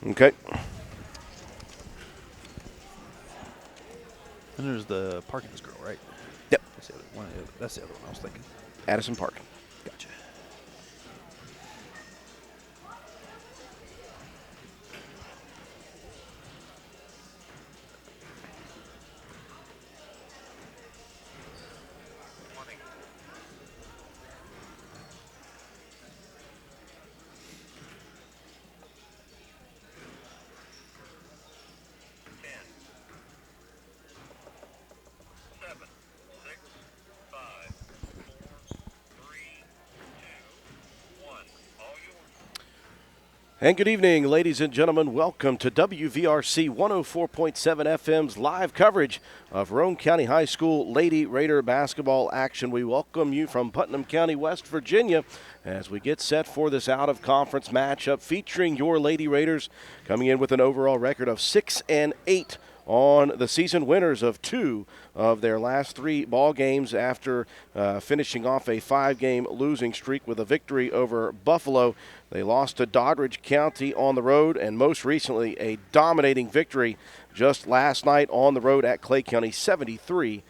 Okay. And there's the Parkins girl, right? Yep. That's the other one I was thinking. Addison Park. Gotcha. And good evening, ladies and gentlemen. Welcome to WVRC 104.7 FM's live coverage of Roane County High School Lady Raider basketball action. We welcome you from Putnam County, West Virginia, as we get set for this out-of-conference matchup featuring your Lady Raiders coming in with an overall record of 6-8 on the season, winners of 2 of their last 3 ball games after finishing off a 5-game losing streak with a victory over Buffalo. They lost to Doddridge County on the road, and most recently a dominating victory just last night on the road at Clay County, 73-22.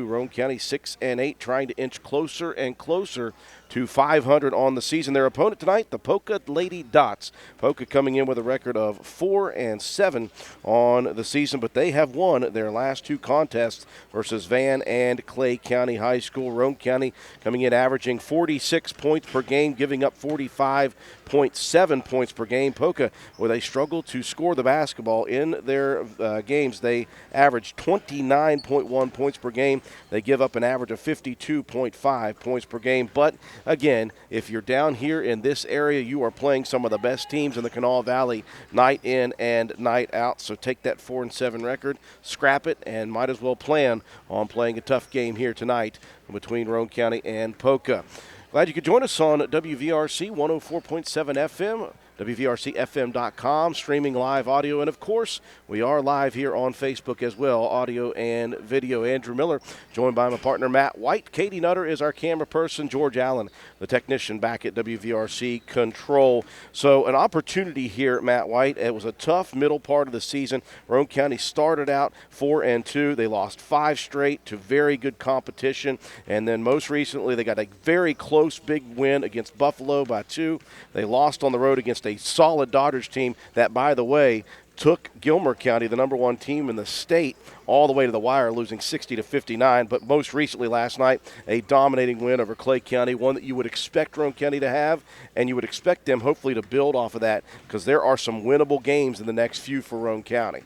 Roane County 6-8, trying to inch closer and closer to 500 on the season. Their opponent tonight, the Poca Lady Dots. Poca coming in with a record of 4-7 on the season, but they have won their last 2 contests versus Van and Clay County High School. Roane County coming in averaging 46 points per game, giving up 45.7 points per game. Poca, where they struggle to score the basketball in their games, they average 29.1 points per game. They give up an average of 52.5 points per game, but again, if you're down here in this area, you are playing some of the best teams in the Kanawha Valley night in and night out. So take that 4-7 record, scrap it, and might as well plan on playing a tough game here tonight between Roane County and Poca. Glad you could join us on WVRC 104.7 FM. WVRCFM.com, streaming live audio, and of course, we are live here on Facebook as well, audio and video. Andrew Miller, joined by my partner Matt White. Katie Nutter is our camera person. George Allen, the technician back at WVRC Control. So an opportunity here, Matt White. It was a tough middle part of the season. Roane County started out 4-2. They lost 5 straight to very good competition, and then most recently they got a very close big win against Buffalo by 2. They lost on the road against a solid Dodgers team that, by the way, took Gilmer County, the number 1 team in the state, all the way to the wire, losing 60-59. But most recently last night, a dominating win over Clay County, one that you would expect Roane County to have, and you would expect them hopefully to build off of that, because there are some winnable games in the next few for Roane County.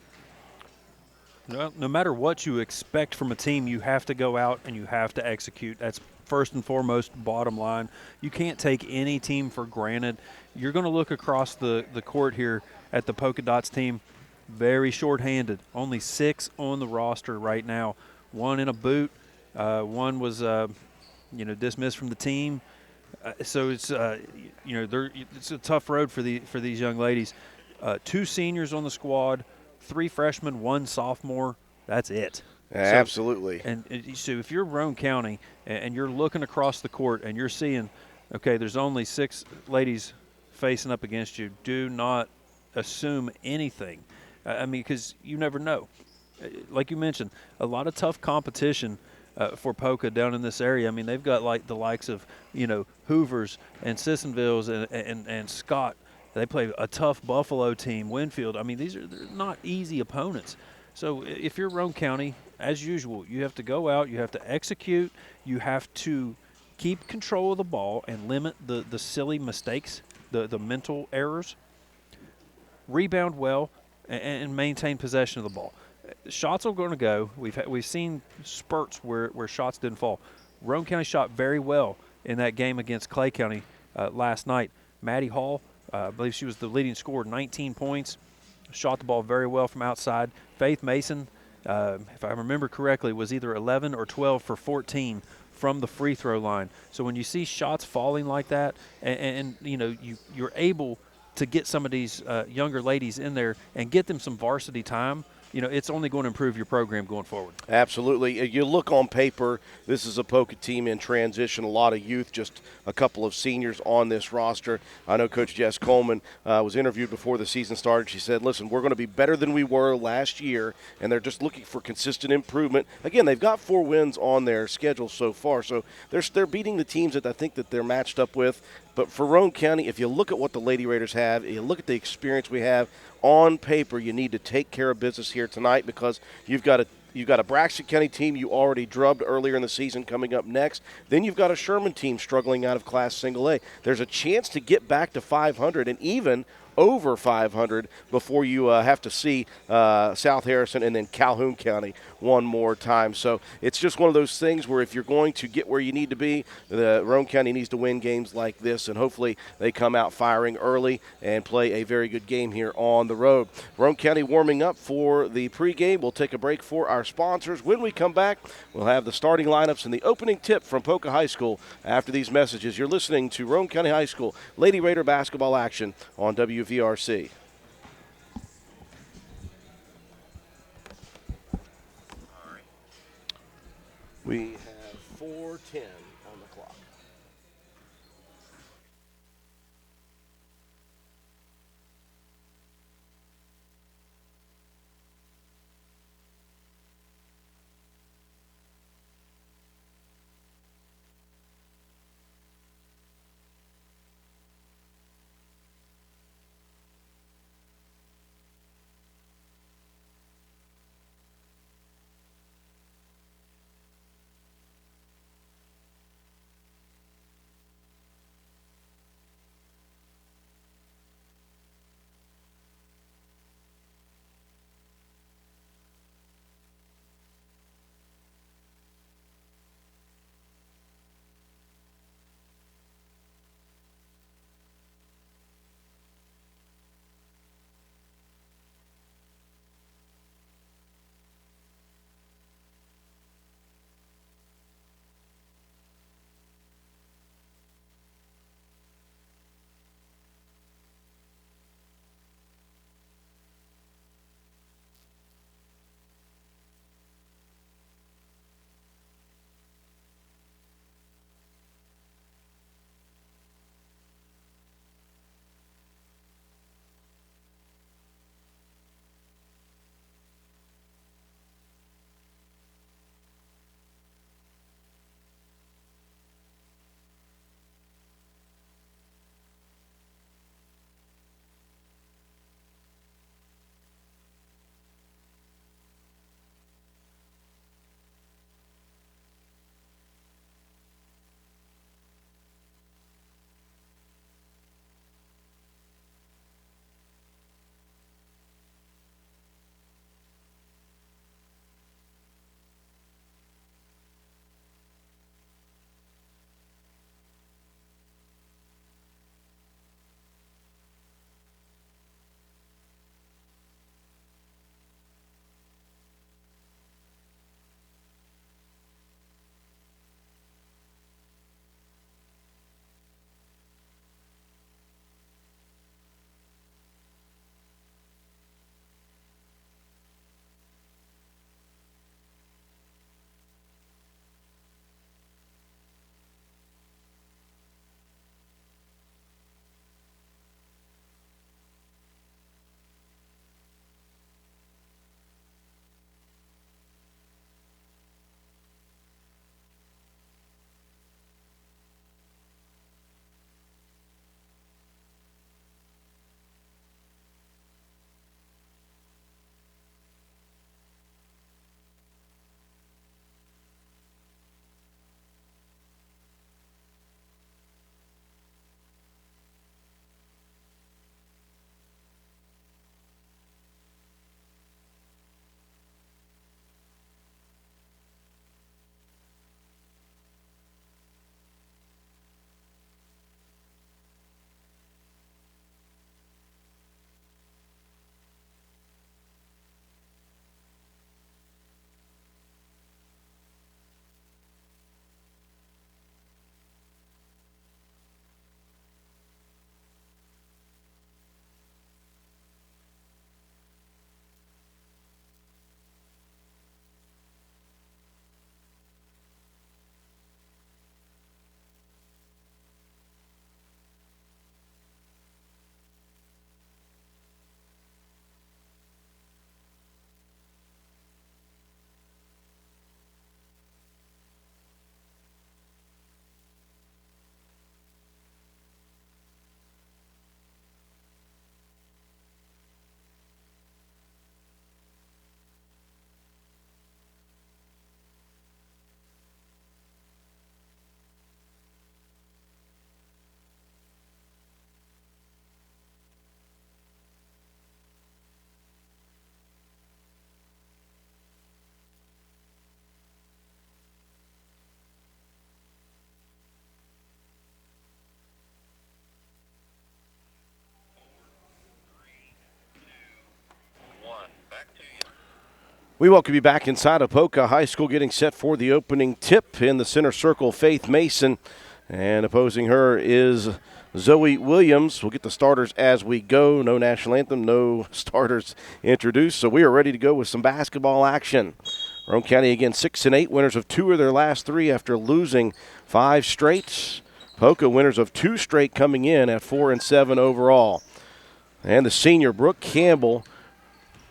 Well, no matter what you expect from a team, you have to go out and you have to execute. That's first and foremost, bottom line. You can't take any team for granted. You're going to look across the court here at the Polka Dots team, very short-handed. Only 6 on the roster right now. 1 in a boot. 1 was, dismissed from the team. So it's, it's a tough road for these young ladies. 2 seniors on the squad, 3 freshmen, 1 sophomore. That's it. Absolutely. And so if you're Roane County and you're looking across the court and you're seeing, okay, there's only 6 ladies facing up against you, do not assume anything. Because you never know. Like you mentioned, a lot of tough competition for Poca down in this area. I mean, they've got like the likes of, Hoovers and Sissonvilles and Scott. They play a tough Buffalo team, Winfield. I mean, they're not easy opponents. So if you're Roane County, as usual, you have to go out, you have to execute, you have to keep control of the ball and limit the silly mistakes, the mental errors, rebound well, and maintain possession of the ball. Shots are going to go. We've seen spurts where shots didn't fall. Roane County shot very well in that game against Clay County last night. Maddie Hall, I believe she was the leading scorer, 19 points. Shot the ball very well from outside. Faith Mason, if I remember correctly, was either 11 or 12 for 14 from the free throw line. So when you see shots falling like that, and you're able to get some of these younger ladies in there and get them some varsity time, it's only going to improve your program going forward. Absolutely. You look on paper, this is a Poca team in transition, a lot of youth, just a couple of seniors on this roster. I know Coach Jess Coleman was interviewed before the season started. She said, listen, we're going to be better than we were last year, and they're just looking for consistent improvement. Again, they've got 4 wins on their schedule so far, so they're beating the teams that I think that they're matched up with. But for Roane County, if you look at what the Lady Raiders have, you look at the experience we have, on paper, you need to take care of business here tonight because you've got a Braxton County team you already drubbed earlier in the season coming up next. Then you've got a Sherman team struggling out of Class Single A. There's a chance to get back to 500 and even over 500 before you have to see South Harrison and then Calhoun County one more time. So it's just one of those things where if you're going to get where you need to be, the Roane County needs to win games like this, and hopefully they come out firing early and play a very good game here on the road. Roane County warming up for the pregame. We'll take a break for our sponsors. When we come back, we'll have the starting lineups and the opening tip from Poca High School after these messages. You're listening to Roane County High School Lady Raider basketball action on WVRC. We have 4:10 on the clock. We welcome you back inside of Poca High School, getting set for the opening tip. In the center circle, Faith Mason, and opposing her is Zoe Williams. We'll get the starters as we go. No national anthem, no starters introduced, so we are ready to go with some basketball action. Roane County again 6-8, winners of 2 of their last 3 after losing 5 straight. Poca winners of 2 straight, coming in at 4-7 overall. And the senior, Brooke Campbell,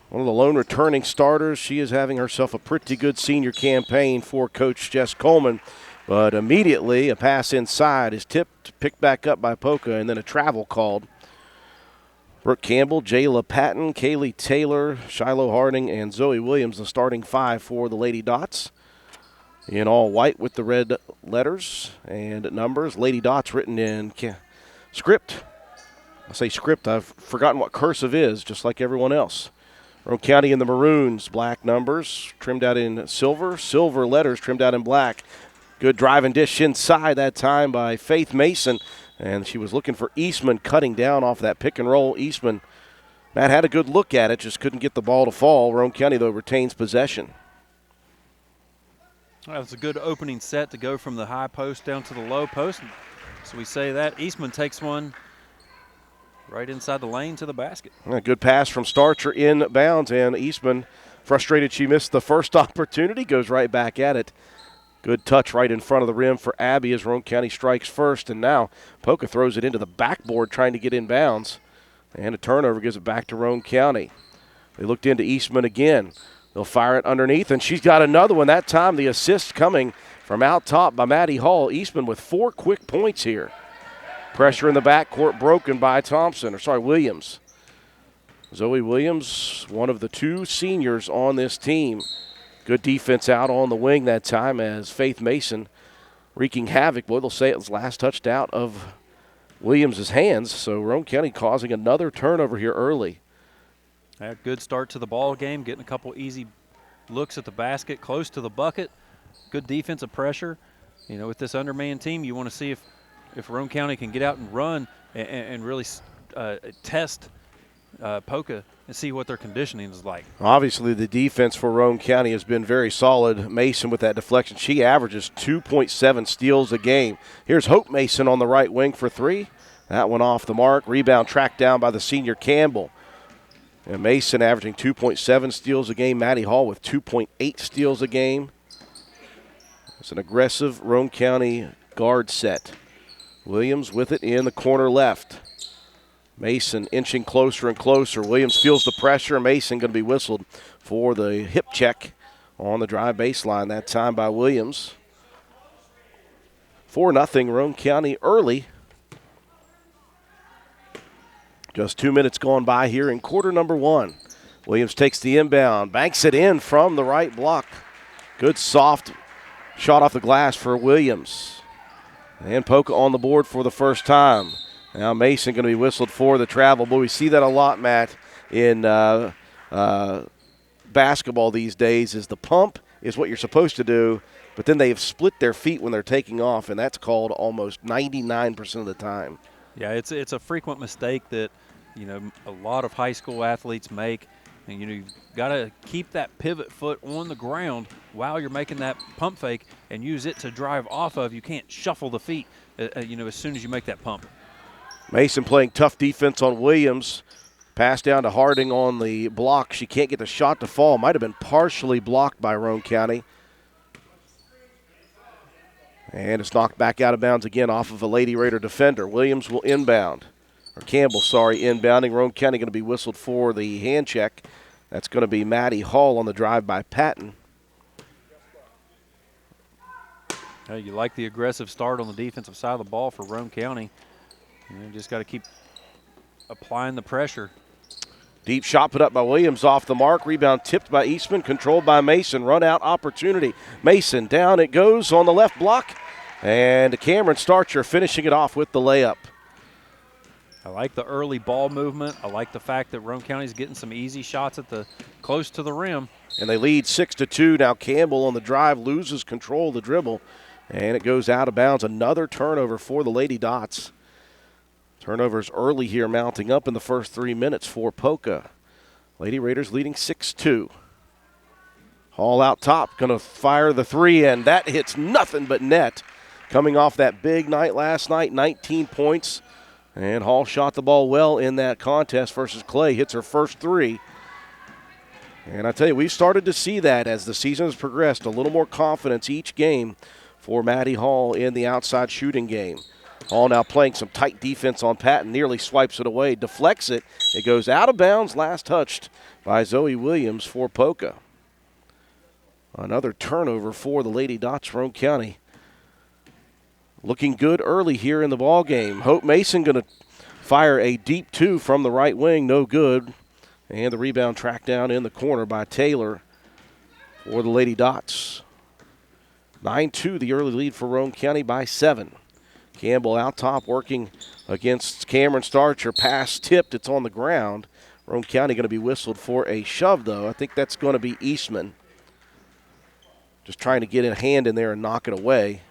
one of the lone returning starters. She is having herself a pretty good senior campaign for Coach Jess Coleman. But immediately a pass inside is tipped, picked back up by Poca, and then a travel called. Brooke Campbell, Jayla Patton, Kaylee Taylor, Shiloh Harding, and Zoe Williams, the starting 5 for the Lady Dots. In all white with the red letters and numbers. Lady Dots written in script. I say script, I've forgotten what cursive is, just like everyone else. Roane County in the maroons, black numbers trimmed out in silver, silver letters trimmed out in black. Good drive and dish inside that time by Faith Mason, and she was looking for Eastman cutting down off that pick and roll. Eastman, Matt had a good look at it, just couldn't get the ball to fall. Roane County, though, retains possession. Well, it's a good opening set to go from the high post down to the low post. So we say that. Eastman takes one right inside the lane to the basket. A good pass from Starcher inbounds, and Eastman, frustrated she missed the first opportunity, goes right back at it. Good touch right in front of the rim for Abby as Roane County strikes first, and now Poca throws it into the backboard trying to get inbounds, and a turnover gives it back to Roane County. They looked into Eastman again. They'll fire it underneath, and she's got another one. That time the assist coming from out top by Maddie Hall. Eastman with 4 quick points here. Pressure in the backcourt broken by Williams. Zoe Williams, one of the 2 seniors on this team. Good defense out on the wing that time as Faith Mason wreaking havoc. Boy, they'll say it was last touched out of Williams' hands. So Roane County causing another turnover here early. A good start to the ball game, getting a couple easy looks at the basket, close to the bucket. Good defensive pressure. You know, with this undermanned team, you want to see if Roane County can get out and run and really test Poca and see what their conditioning is like. Obviously, the defense for Roane County has been very solid. Mason with that deflection. She averages 2.7 steals a game. Here's Hope Mason on the right wing for 3. That one off the mark. Rebound tracked down by the senior Campbell. And Mason averaging 2.7 steals a game. Maddie Hall with 2.8 steals a game. It's an aggressive Roane County guard set. Williams with it in the corner left. Mason inching closer and closer. Williams feels the pressure. Mason going to be whistled for the hip check on the drive baseline, that time by Williams. 4-0 Roane County early. Just 2 minutes gone by here in quarter number 1. Williams takes the inbound, banks it in from the right block. Good soft shot off the glass for Williams. And Poca on the board for the first time. Now Mason going to be whistled for the travel. Boy, we see that a lot, Matt, in basketball these days, is the pump is what you're supposed to do, but then they've split their feet when they're taking off, and that's called almost 99% of the time. Yeah, it's a frequent mistake that, you know, a lot of high school athletes make. And, you know, you've got to keep that pivot foot on the ground while you're making that pump fake and use it to drive off of. You can't shuffle the feet, you know, as soon as you make that pump. Mason playing tough defense on Williams. Pass down to Harding on the block. She can't get the shot to fall. Might have been partially blocked by Roane County. And it's knocked back out of bounds again off of a Lady Raider defender. Williams will inbound. Or Campbell, sorry, inbounding. Roane County going to be whistled for the hand check. That's going to be Maddie Hall on the drive by Patton. You like the aggressive start on the defensive side of the ball for Roane County. You just got to keep applying the pressure. Deep shot put up by Williams off the mark. Rebound tipped by Eastman, controlled by Mason. Run out opportunity. Mason down it goes on the left block. And Cameron Starcher finishing it off with the layup. I like the early ball movement. I like the fact that Roane County's getting some easy shots at the close to the rim. And they lead 6-2. Now Campbell on the drive loses control of the dribble. And it goes out of bounds. Another turnover for the Lady Dots. Turnovers early here mounting up in the first 3 minutes for Poca. Lady Raiders leading 6-2. Hall out top, going to fire the three, and that hits nothing but net. Coming off that big night last night, 19 points. And Hall shot the ball well in that contest versus Clay. Hits her first three. And I tell you, we've started to see that as the season has progressed, a little more confidence each game for Maddie Hall in the outside shooting game. Hall now playing some tight defense on Patton, nearly swipes it away, deflects it. It goes out of bounds, last touched by Zoe Williams for Poca. Another turnover for the Lady Dots, Roane County. Looking good early here in the ball game. Hope Mason going to fire a deep two from the right wing, no good. And the rebound tracked down in the corner by Taylor for the Lady Dots. 9-2, the early lead for Roane County by 7. Campbell out top working against Cameron Starcher. Pass tipped, it's on the ground. Roane County going to be whistled for a shove, though. I think that's going to be Eastman. Just trying to get a hand in there and knock it away.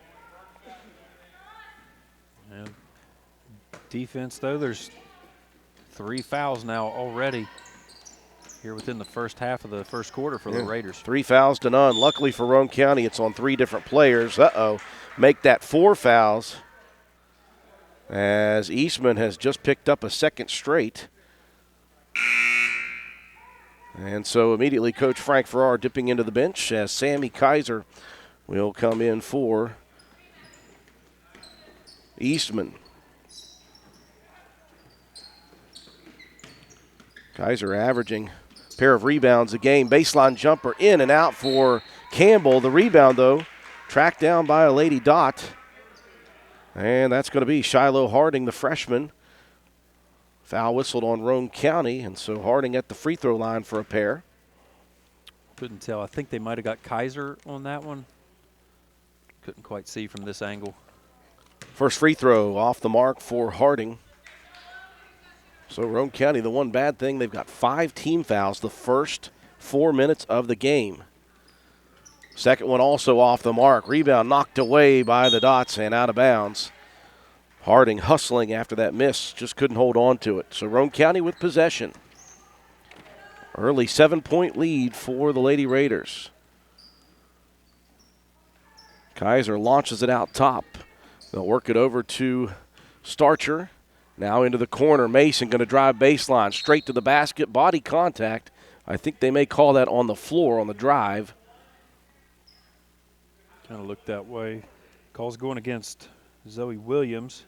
And defense, though, there's 3 fouls now already here within the first half of the first quarter for the Raiders. 3 fouls to none. Luckily for Roane County, it's on 3 different players. Make that 4 fouls as Eastman has just picked up a second straight. And so immediately Coach Frank Farrar dipping into the bench as Sammy Kaiser will come in for Eastman. Kaiser averaging a pair of rebounds a game. Baseline jumper in and out for Campbell. The rebound, though, tracked down by a Lady Dot. And that's going to be Shiloh Harding, the freshman. Foul whistled on Roane County, and so Harding at the free throw line for a pair. Couldn't tell. I think they might have got Kaiser on that one. Couldn't quite see from this angle. First free throw off the mark for Harding. So Roane County, the one bad thing, they've got 5 team fouls the first 4 minutes of the game. Second one also off the mark. Rebound knocked away by the Dots and out of bounds. Harding hustling after that miss, just couldn't hold on to it. So Roane County with possession. Early 7-point lead for the Lady Raiders. Kaiser launches it out top. They'll work it over to Starcher. Now into the corner. Mason going to drive baseline, straight to the basket, body contact. I think they may call that on the floor on the drive. Kind of looked that way. Call's going against Zoe Williams.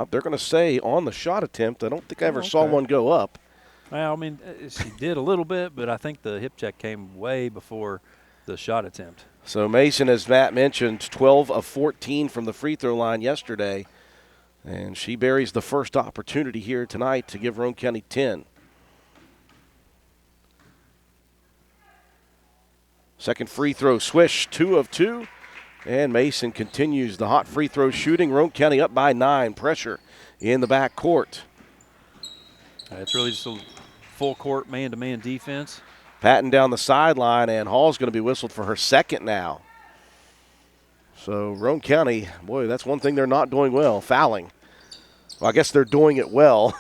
They're going to say on the shot attempt. I don't think I ever saw one go up. Well, I mean, she did a little bit, but I think the hip check came way before the shot attempt. So Mason, as Matt mentioned, 12 of 14 from the free throw line yesterday. And she buries the first opportunity here tonight to give Roane County 10. Second free throw, swish, 2 of 2. And Mason continues the hot free throw shooting. Roane County up by 9. Pressure in the back court. It's really just a full court man-to-man defense. Patton down the sideline, and Hall's going to be whistled for her second now. So Roane County, boy, that's one thing they're not doing well, fouling. Well, I guess they're doing it well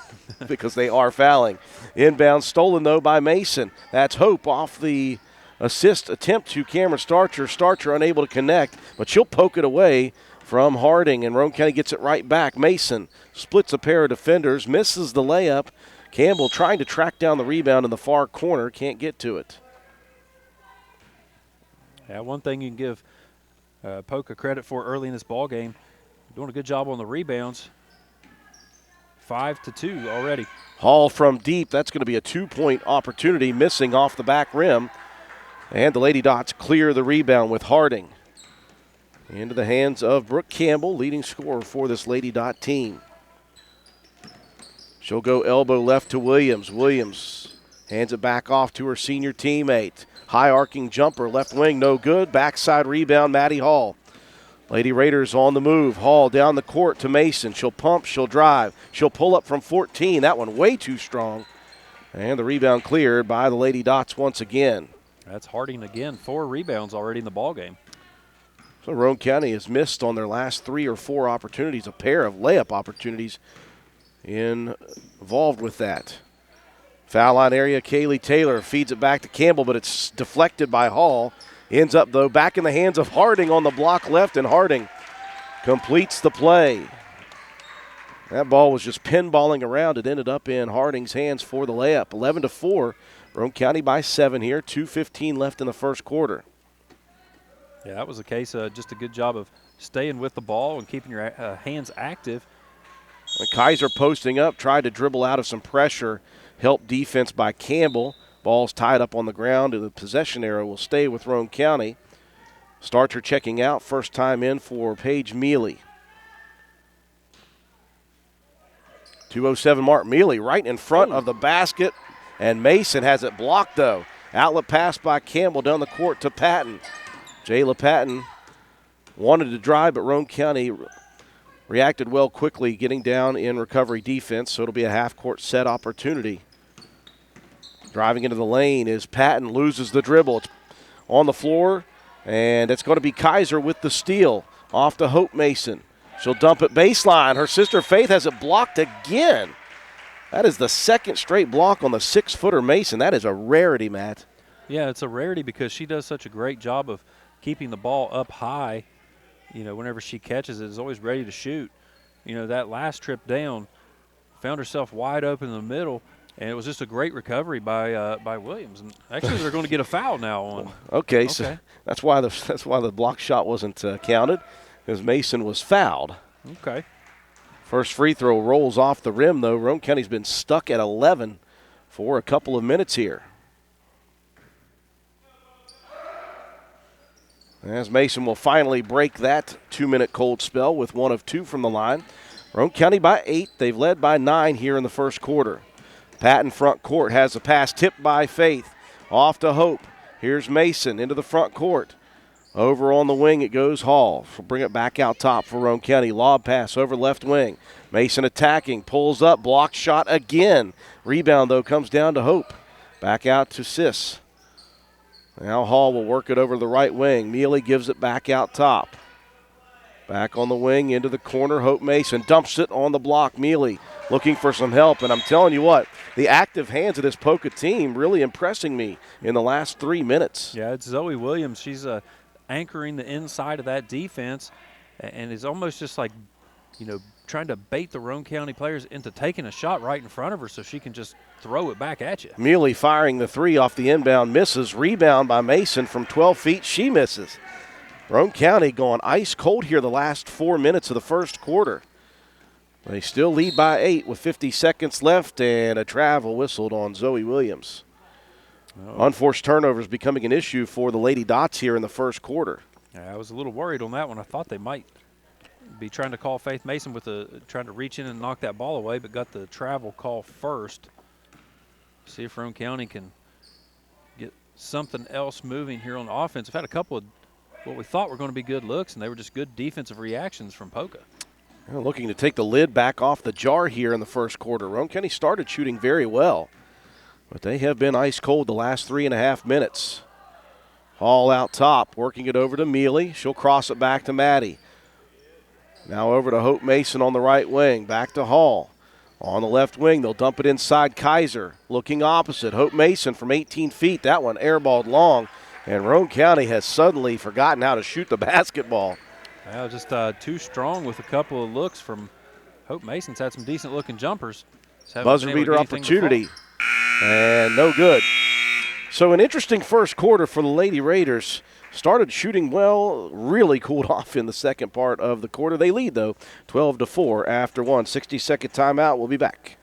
because they are fouling. Inbound stolen, though, by Mason. That's Hope off the assist attempt to Cameron Starcher. Starcher unable to connect, but she'll poke it away from Harding, and Roane County gets it right back. Mason splits a pair of defenders, misses the layup. Campbell trying to track down the rebound in the far corner, can't get to it. Yeah, one thing you can give Poca credit for early in this ball game, doing a good job on the rebounds. 5-2 already. Hall from deep, that's going to be a 2-point opportunity, missing off the back rim. And the Lady Dots clear the rebound with Harding. Into the hands of Brooke Campbell, leading scorer for this Lady Dot team. She'll go elbow left to Williams. Williams hands it back off to her senior teammate. High arcing jumper, left wing, no good. Backside rebound, Maddie Hall. Lady Raiders on the move. Hall down the court to Mason. She'll pump, she'll drive. She'll pull up from 14. That one way too strong. And the rebound cleared by the Lady Dots once again. That's Harding again. 4 rebounds already in the ball game. So Roane County has missed on their last 3 or 4 opportunities, a pair of layup opportunities involved with that. Foul line area, Kaylee Taylor feeds it back to Campbell, but it's deflected by Hall. Ends up, though, back in the hands of Harding on the block left, and Harding completes the play. That ball was just pinballing around. It ended up in Harding's hands for the layup. 11-4, Roane County by 7 here. 2:15 left in the first quarter. Yeah, that was the case. Just a good job of staying with the ball and keeping your hands active. Kaiser posting up, tried to dribble out of some pressure. Helped defense by Campbell. Ball's tied up on the ground, and the possession arrow will stay with Roane County. Starter checking out, first time in for Paige Mealy. 2:07 mark. Mealy right in front of the basket, and Mason has it blocked, though. Outlet pass by Campbell down the court to Patton. Jayla Patton wanted to drive, but Roane County reacted well quickly, getting down in recovery defense, so it'll be a half-court set opportunity. Driving into the lane is Patton, loses the dribble. It's on the floor, and it's going to be Kaiser with the steal. Off to Hope Mason. She'll dump it baseline. Her sister Faith has it blocked again. That is the second straight block on the 6-footer Mason. That is a rarity, Matt. Yeah, it's a rarity because she does such a great job of keeping the ball up high. You know, whenever she catches it, is always ready to shoot. You know, that last trip down, found herself wide open in the middle, and it was just a great recovery by Williams. And actually, they're going to get a foul now on. Okay, so that's why the block shot wasn't counted, because Mason was fouled. Okay. First free throw rolls off the rim, though. Roane County's been stuck at 11 for a couple of minutes here. As Mason will finally break that 2-minute cold spell with 1 of 2 from the line. Roane County by 8. They've led by 9 here in the first quarter. Patton front court has a pass tipped by Faith. Off to Hope. Here's Mason into the front court. Over on the wing it goes Hall. She'll bring it back out top for Roane County. Lob pass over left wing. Mason attacking. Pulls up. Blocked shot again. Rebound, though, comes down to Hope. Back out to Sis. Now Hall will work it over the right wing. Mealy gives it back out top. Back on the wing into the corner. Hope Mason dumps it on the block. Mealy looking for some help. And I'm telling you what, the active hands of this Poca team really impressing me in the last 3 minutes. Yeah, it's Zoe Williams. She's anchoring the inside of that defense, and is almost just like, you know, trying to bait the Roane County players into taking a shot right in front of her so she can just throw it back at you. Mealy firing the 3 off the inbound, misses. Rebound by Mason from 12 feet. She misses. Roane County going ice cold here the last 4 minutes of the first quarter. They still lead by 8 with 50 seconds left, and a travel whistled on Zoe Williams. Unforced turnovers becoming an issue for the Lady Dots here in the first quarter. Yeah, I was a little worried on that one. I thought they might be trying to call Faith Mason with trying to reach in and knock that ball away, but got the travel call first. See if Roane County can get something else moving here on the offense. We've had a couple of what we thought were going to be good looks, and they were just good defensive reactions from Poca. Looking to take the lid back off the jar here in the first quarter. Roane County started shooting very well, but they have been ice cold the last 3.5 minutes. Hall out top, working it over to Mealy. She'll cross it back to Maddie. Now over to Hope Mason on the right wing. Back to Hall. On the left wing, they'll dump it inside Kaiser. Looking opposite. Hope Mason from 18 feet. That one airballed long. And Roane County has suddenly forgotten how to shoot the basketball. Well, just too strong with a couple of looks from Hope Mason's had some decent-looking jumpers. Buzzer beater opportunity. And no good. So an interesting first quarter for the Lady Raiders. Started shooting well, really cooled off in the second part of the quarter. They lead, though, 12-4 after 1. 60-second timeout. We'll be back.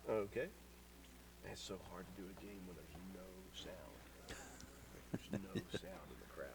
Okay. It's so hard to do a game when there's no sound. There's no sound in the crowd.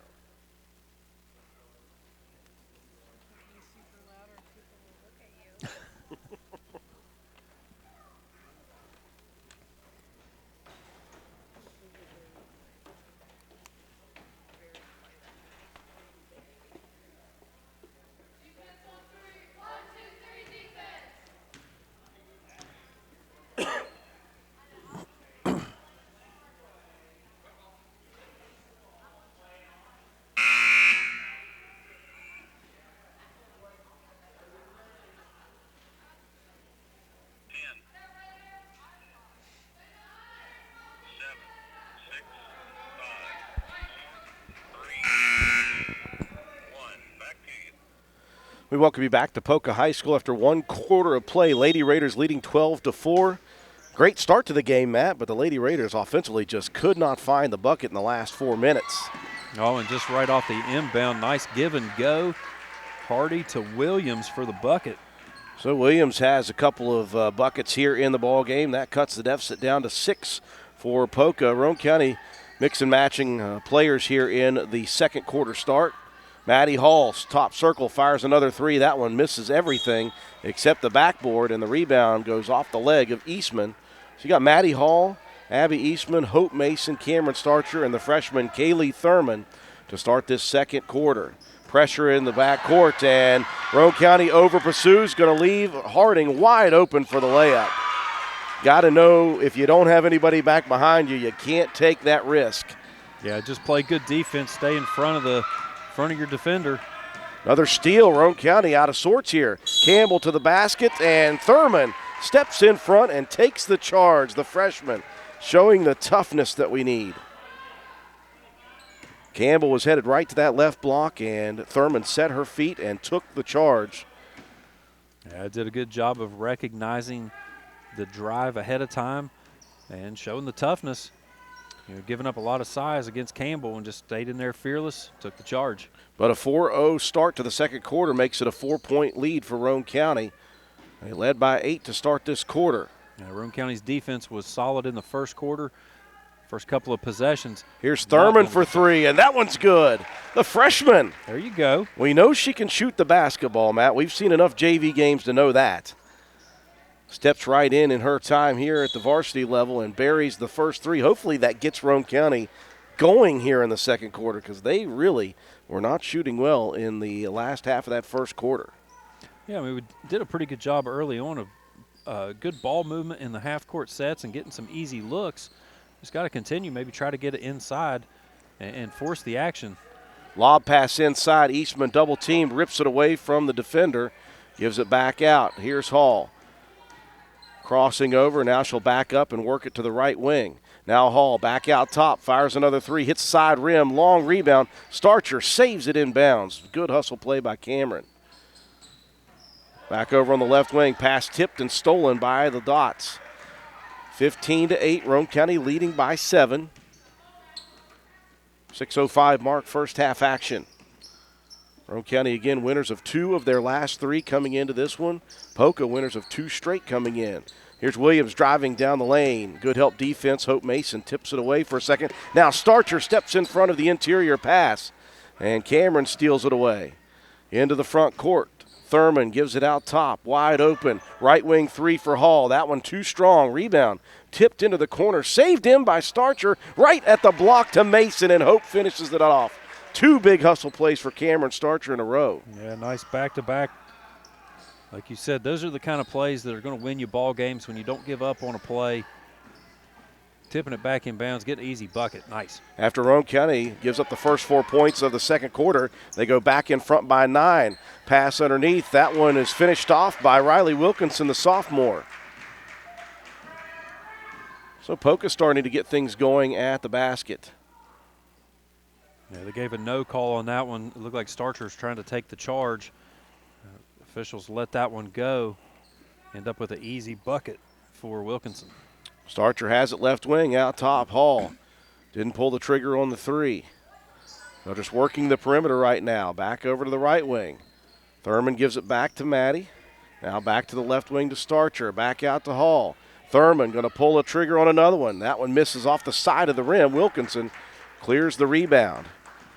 We welcome you back to Poca High School after one quarter of play. Lady Raiders leading 12-4. Great start to the game, Matt, but the Lady Raiders offensively just could not find the bucket in the last 4 minutes. Oh, and just right off the inbound, nice give and go. Hardy to Williams for the bucket. So Williams has a couple of buckets here in the ball game. That cuts the deficit down to 6 for Poca. Roane County mix and matching players here in the second quarter start. Maddie Hall, top circle, fires another three. That one misses everything except the backboard, and the rebound goes off the leg of Eastman. So you got Maddie Hall, Abby Eastman, Hope Mason, Cameron Starcher, and the freshman Kaylee Thurman to start this second quarter. Pressure in the backcourt, and Roane County over pursues, going to leave Harding wide open for the layup. Got to know if you don't have anybody back behind you, you can't take that risk. Yeah, just play good defense, stay in front of your defender. Another steal, Roane County out of sorts here. Campbell to the basket, and Thurman steps in front and takes the charge, the freshman, showing the toughness that we need. Campbell was headed right to that left block, and Thurman set her feet and took the charge. Yeah, did a good job of recognizing the drive ahead of time and showing the toughness. Giving up a lot of size against Campbell and just stayed in there fearless, took the charge. But a 4-0 start to the second quarter makes it a 4-point lead for Roane County. They led by 8 to start this quarter. Roane County's defense was solid in the first quarter. First couple of possessions. Here's Thurman for three, and that one's good. The freshman. There you go. We know she can shoot the basketball, Matt. We've seen enough JV games to know that. Steps right in her time here at the varsity level and buries the first three. Hopefully that gets Roane County going here in the second quarter, because they really were not shooting well in the last half of that first quarter. Yeah, I mean, we did a pretty good job early on of good ball movement in the half-court sets and getting some easy looks. Just got to continue, maybe try to get it inside and force the action. Lob pass inside. Eastman double teamed, rips it away from the defender, gives it back out. Here's Hall. Crossing over, now she'll back up and work it to the right wing. Now Hall back out top, fires another three, hits side rim, long rebound. Starcher saves it inbounds. Good hustle play by Cameron. Back over on the left wing, pass tipped and stolen by the Dots. 15-8, Roane County leading by 7. 6:05 mark, first half action. Roane County again winners of 2 of their last 3 coming into this one. Poca winners of 2 straight coming in. Here's Williams driving down the lane. Good help defense. Hope Mason tips it away for a second. Now Starcher steps in front of the interior pass, and Cameron steals it away. Into the front court. Thurman gives it out top, wide open. Right wing three for Hall. That one too strong. Rebound tipped into the corner. Saved in by Starcher. Right at the block to Mason, and Hope finishes it off. 2 big hustle plays for Cameron Starcher in a row. Yeah, nice back-to-back. Like you said, those are the kind of plays that are going to win you ball games when you don't give up on a play. Tipping it back in bounds, get an easy bucket. Nice. After Roane County gives up the first 4 points of the second quarter, they go back in front by 9. Pass underneath. That one is finished off by Riley Wilkinson, the sophomore. So Poca starting to get things going at the basket. Yeah, they gave a no call on that one. It looked like Starcher's trying to take the charge. Officials let that one go. End up with an easy bucket for Wilkinson. Starcher has it left wing, out top. Hall didn't pull the trigger on the 3. They're just working the perimeter right now. Back over to the right wing. Thurman gives it back to Maddie. Now back to the left wing to Starcher. Back out to Hall. Thurman going to pull a trigger on another one. That one misses off the side of the rim. Wilkinson clears the rebound.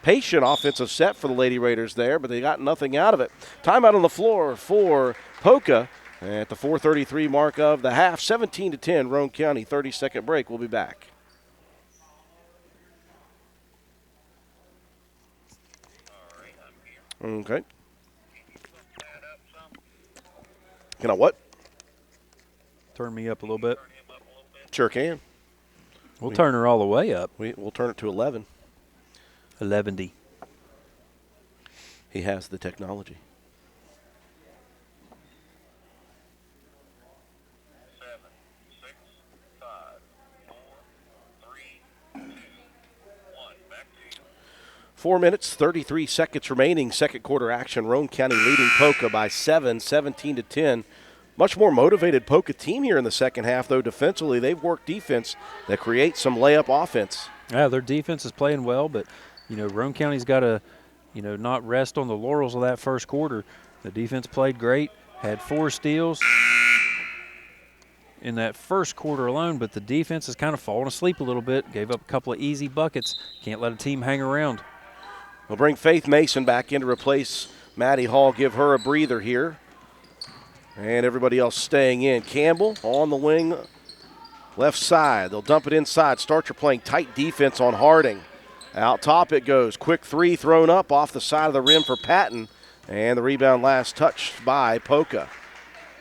Patient offensive set for the Lady Raiders there, but they got nothing out of it. Timeout on the floor for Poca at the 4:33 mark of the half. 17-10, Roane County. 30-second break. We'll be back. Okay. Can I what? Turn me up a little bit. Sure can. We'll turn her all the way up. We'll turn it to 11. 11D. He has the technology. 7, 6, 5, 4, 3, 2, 1. Back 4 minutes, 33 seconds remaining. Second quarter action. Roane County leading Poca by 7, 17-10. Much more motivated Poca team here in the second half, though defensively they've worked defense that creates some layup offense. Yeah, their defense is playing well, but, Roane County's got to, not rest on the laurels of that first quarter. The defense played great, had 4 steals in that first quarter alone, but the defense has kind of fallen asleep a little bit, gave up a couple of easy buckets. Can't let a team hang around. We'll bring Faith Mason back in to replace Maddie Hall, give her a breather here. And everybody else staying in. Campbell on the wing, left side. They'll dump it inside. Starcher playing tight defense on Harding. Out top it goes. Quick 3 thrown up off the side of the rim for Patton. And the rebound last touched by Poca.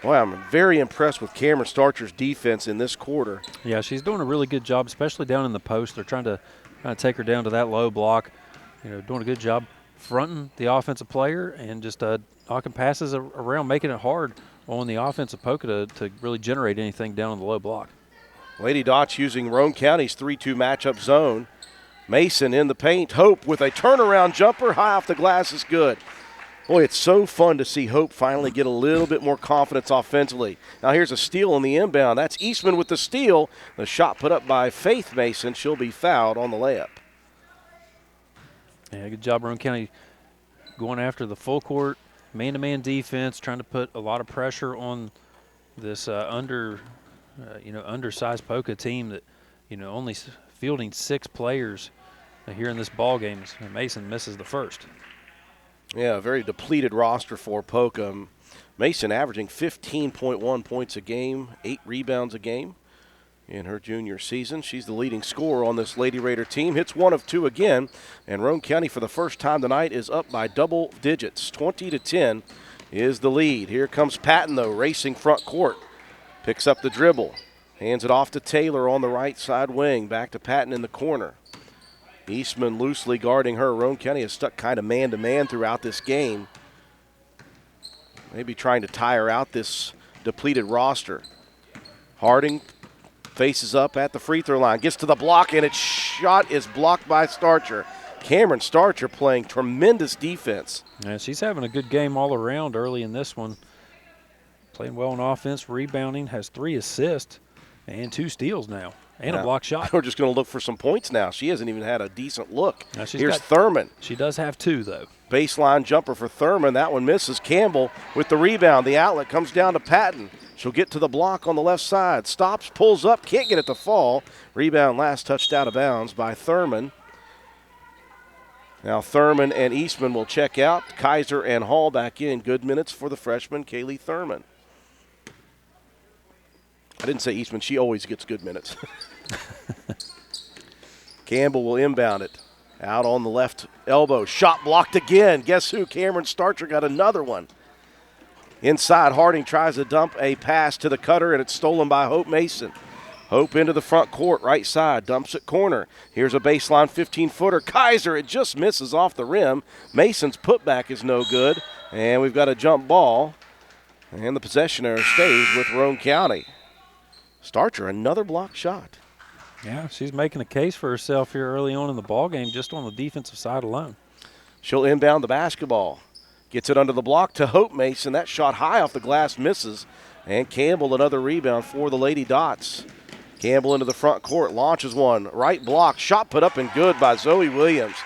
Boy, I'm very impressed with Cameron Starcher's defense in this quarter. Yeah, she's doing a really good job, especially down in the post. They're trying to kind of take her down to that low block. Doing a good job fronting the offensive player and just knocking passes around, making it hard on the offensive Poca to really generate anything down in the low block. Lady Dots using Roane County's 3-2 matchup zone. Mason in the paint. Hope with a turnaround jumper. High off the glass is good. Boy, it's so fun to see Hope finally get a little bit more confidence offensively. Now here's a steal on the inbound. That's Eastman with the steal. The shot put up by Faith Mason. She'll be fouled on the layup. Yeah, good job, Roane County, going after the full court, man-to-man defense, trying to put a lot of pressure on this undersized Poca team that, only fielding 6 players here in this ball game. Mason misses the first. Yeah, a very depleted roster for Poca. Mason averaging 15.1 points a game, 8 rebounds a game in her junior season. She's the leading scorer on this Lady Raider team. Hits 1 of 2 again, and Roane County for the first time tonight is up by double digits. 20-10 is the lead. Here comes Patton, though, racing front court. Picks up the dribble, hands it off to Taylor on the right side wing. Back to Patton in the corner. Eastman loosely guarding her. Roane County has stuck kind of man-to-man throughout this game. Maybe trying to tire out this depleted roster. Harding faces up at the free throw line, gets to the block, and its shot is blocked by Starcher. Cameron Starcher playing tremendous defense. Yeah, she's having a good game all around early in this one. Playing well on offense, rebounding, has 3 assists and 2 steals now, and a block shot. We're just going to look for some points now. She hasn't even had a decent look. Here's got, Thurman. She does have 2, though. Baseline jumper for Thurman. That one misses. Campbell with the rebound. The outlet comes down to Patton. She'll get to the block on the left side. Stops, pulls up, can't get it to fall. Rebound last touched out of bounds by Thurman. Now Thurman and Eastman will check out. Kaiser and Hall back in. Good minutes for the freshman, Kaylee Thurman. I didn't say Eastman. She always gets good minutes. Campbell will inbound it. Out on the left elbow. Shot blocked again. Guess who? Cameron Starcher got another one. Inside, Harding tries to dump a pass to the cutter, and it's stolen by Hope Mason. Hope into the front court, right side, dumps it corner. Here's a baseline 15-footer. Kaiser, it just misses off the rim. Mason's putback is no good, and we've got a jump ball. And the possession error stays with Roane County. Starcher, another block shot. Yeah, she's making a case for herself here early on in the ball game, just on the defensive side alone. She'll inbound the basketball. Gets it under the block to Hope Mason. That shot high off the glass misses. And Campbell, another rebound for the Lady Dots. Campbell into the front court, launches one. Right block, shot put up and good by Zoe Williams.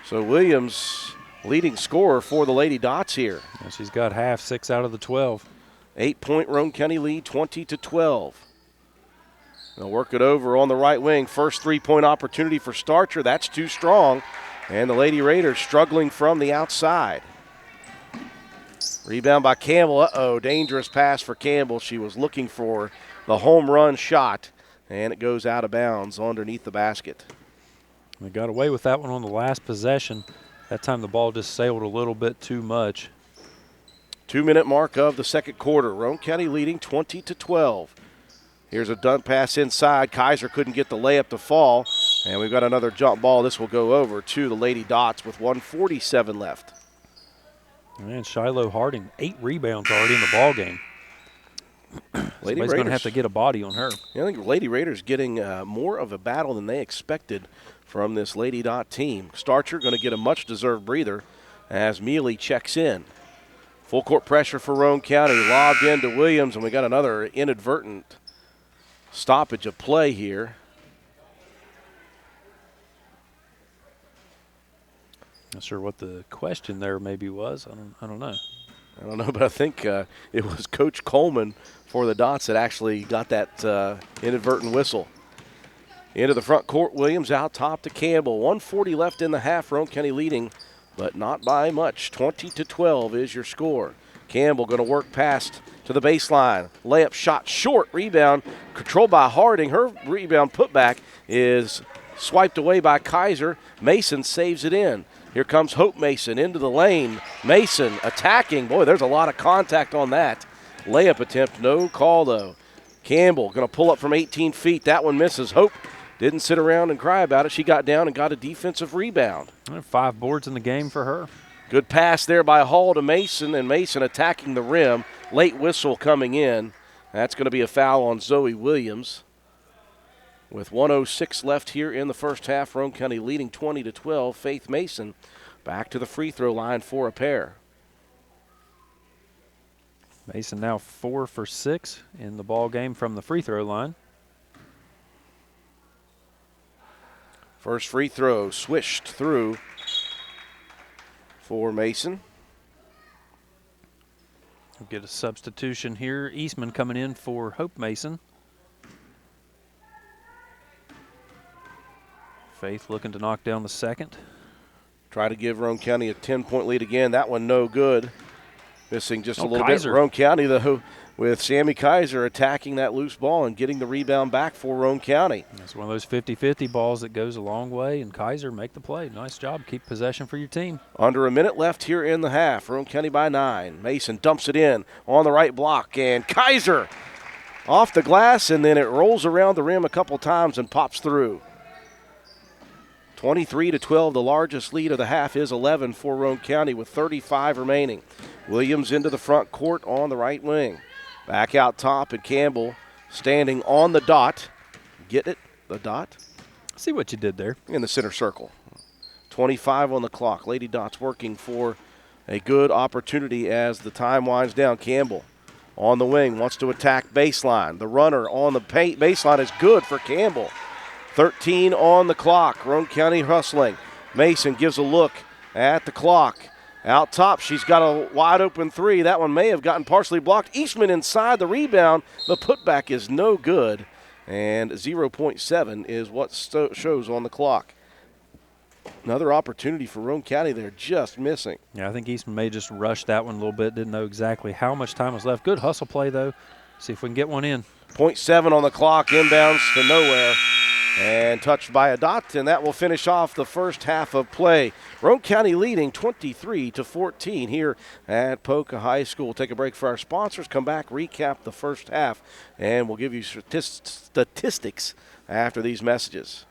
So Williams, leading scorer for the Lady Dots here. Yeah, she's got half, 6 out of the 12. 8-point Roane County lead, 20-12. They'll work it over on the right wing. First 3-point opportunity for Starcher. That's too strong. And the Lady Raiders struggling from the outside. Rebound by Campbell. Uh-oh, dangerous pass for Campbell. She was looking for the home run shot, and it goes out of bounds underneath the basket. We got away with that one on the last possession. That time the ball just sailed a little bit too much. 2-minute mark of the second quarter. Roane County leading 20-12. Here's a dump pass inside. Kaiser couldn't get the layup to fall. And we've got another jump ball. This will go over to the Lady Dots with 1:47 left. And Shiloh Harding, 8 rebounds already in the ball game. Lady Somebody's going to have Raiders. to get a body on her. I think Lady Raiders getting more of a battle than they expected from this Lady Dot team. Starcher going to get a much-deserved breather as Mealy checks in. Full court pressure for Roane County, lobbed into Williams, and we got another inadvertent stoppage of play here. Not sure what the question there maybe was. I don't know. I don't know, but I think it was Coach Coleman for the Dots that actually got that inadvertent whistle. Into the front court, Williams out top to Campbell. 1:40 left in the half. Roane County leading, but not by much. 20-12 is your score. Campbell going to work past to the baseline. Layup shot short. Rebound controlled by Harding. Her rebound putback is swiped away by Kaiser. Mason saves it in. Here comes Hope Mason into the lane. Mason attacking. Boy, there's a lot of contact on that. Layup attempt, no call though. Campbell going to pull up from 18 feet. That one misses. Hope didn't sit around and cry about it. She got down and got a defensive rebound. 5 boards in the game for her. Good pass there by Hall to Mason, and Mason attacking the rim. Late whistle coming in. That's going to be a foul on Zoe Williams. With 1:06 left here in the first half, Roane County leading 20-12. Faith Mason back to the free throw line for a pair. Mason now 4 for 6 in the ball game from the free throw line. First free throw swished through for Mason. We'll get a substitution here. Eastman coming in for Hope Mason. Faith looking to knock down the second. Try to give Roane County a 10-point lead again. That one no good. Missing just a little Kaiser. bit. Roane County, though, with Sammy Kaiser attacking that loose ball and getting the rebound back for Roane County. It's one of those 50-50 balls that goes a long way, and Kaiser make the play. Nice job. Keep possession for your team. Under a minute left here in the half. Roane County by 9. Mason dumps it in on the right block, and Kaiser off the glass, and then it rolls around the rim a couple times and pops through. 23-12, the largest lead of the half is 11 for Roane County with 35 remaining. Williams into the front court on the right wing. Back out top, and Campbell standing on the dot. Get it? The dot? See what you did there. In the center circle. 25 on the clock. Lady Dots working for a good opportunity as the time winds down. Campbell on the wing wants to attack baseline. The runner on the baseline is good for Campbell. 13 on the clock. Roane County hustling. Mason gives a look at the clock. Out top, she's got a wide open three. That one may have gotten partially blocked. Eastman inside the rebound. The putback is no good. And 0.7 is what shows on the clock. Another opportunity for Roane County. They're just missing. Yeah, I think Eastman may just rush that one a little bit. Didn't know exactly how much time was left. Good hustle play, though. See if we can get one in. 0.7 on the clock. Inbounds to nowhere. And touched by a dot, and that will finish off the first half of play. Roane County leading 23-14 here at Poca High School. We'll take a break for our sponsors, come back, recap the first half, and we'll give you statistics after these messages.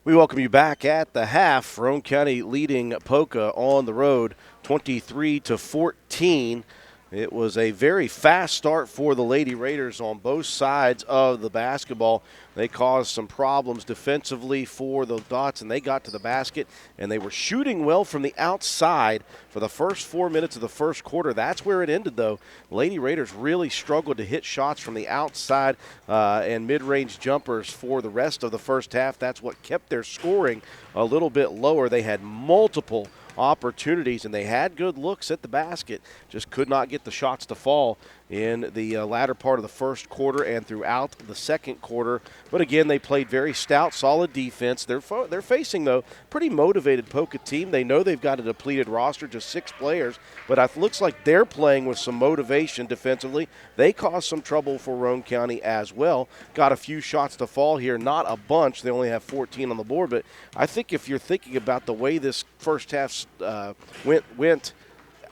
We welcome you back at the half. Roane County leading Poca on the road 23-14. It was a very fast start for the Lady Raiders on both sides of the basketball. They caused some problems defensively for the Dots, and they got to the basket, and they were shooting well from the outside for the first 4 minutes of the first quarter. That's where it ended, though. Lady Raiders really struggled to hit shots from the outside and mid-range jumpers for the rest of the first half. That's what kept their scoring a little bit lower. They had multiple opportunities, and they had good looks at the basket, just could not get the shots to fall in the latter part of the first quarter and throughout the second quarter. But again, they played very stout, solid defense. They're facing, though, pretty motivated Poca team. They know they've got a depleted roster, just 6 players, but it looks like they're playing with some motivation defensively. They caused some trouble for Roane County as well. Got a few shots to fall here, not a bunch. They only have 14 on the board, but I think if you're thinking about the way this first half went,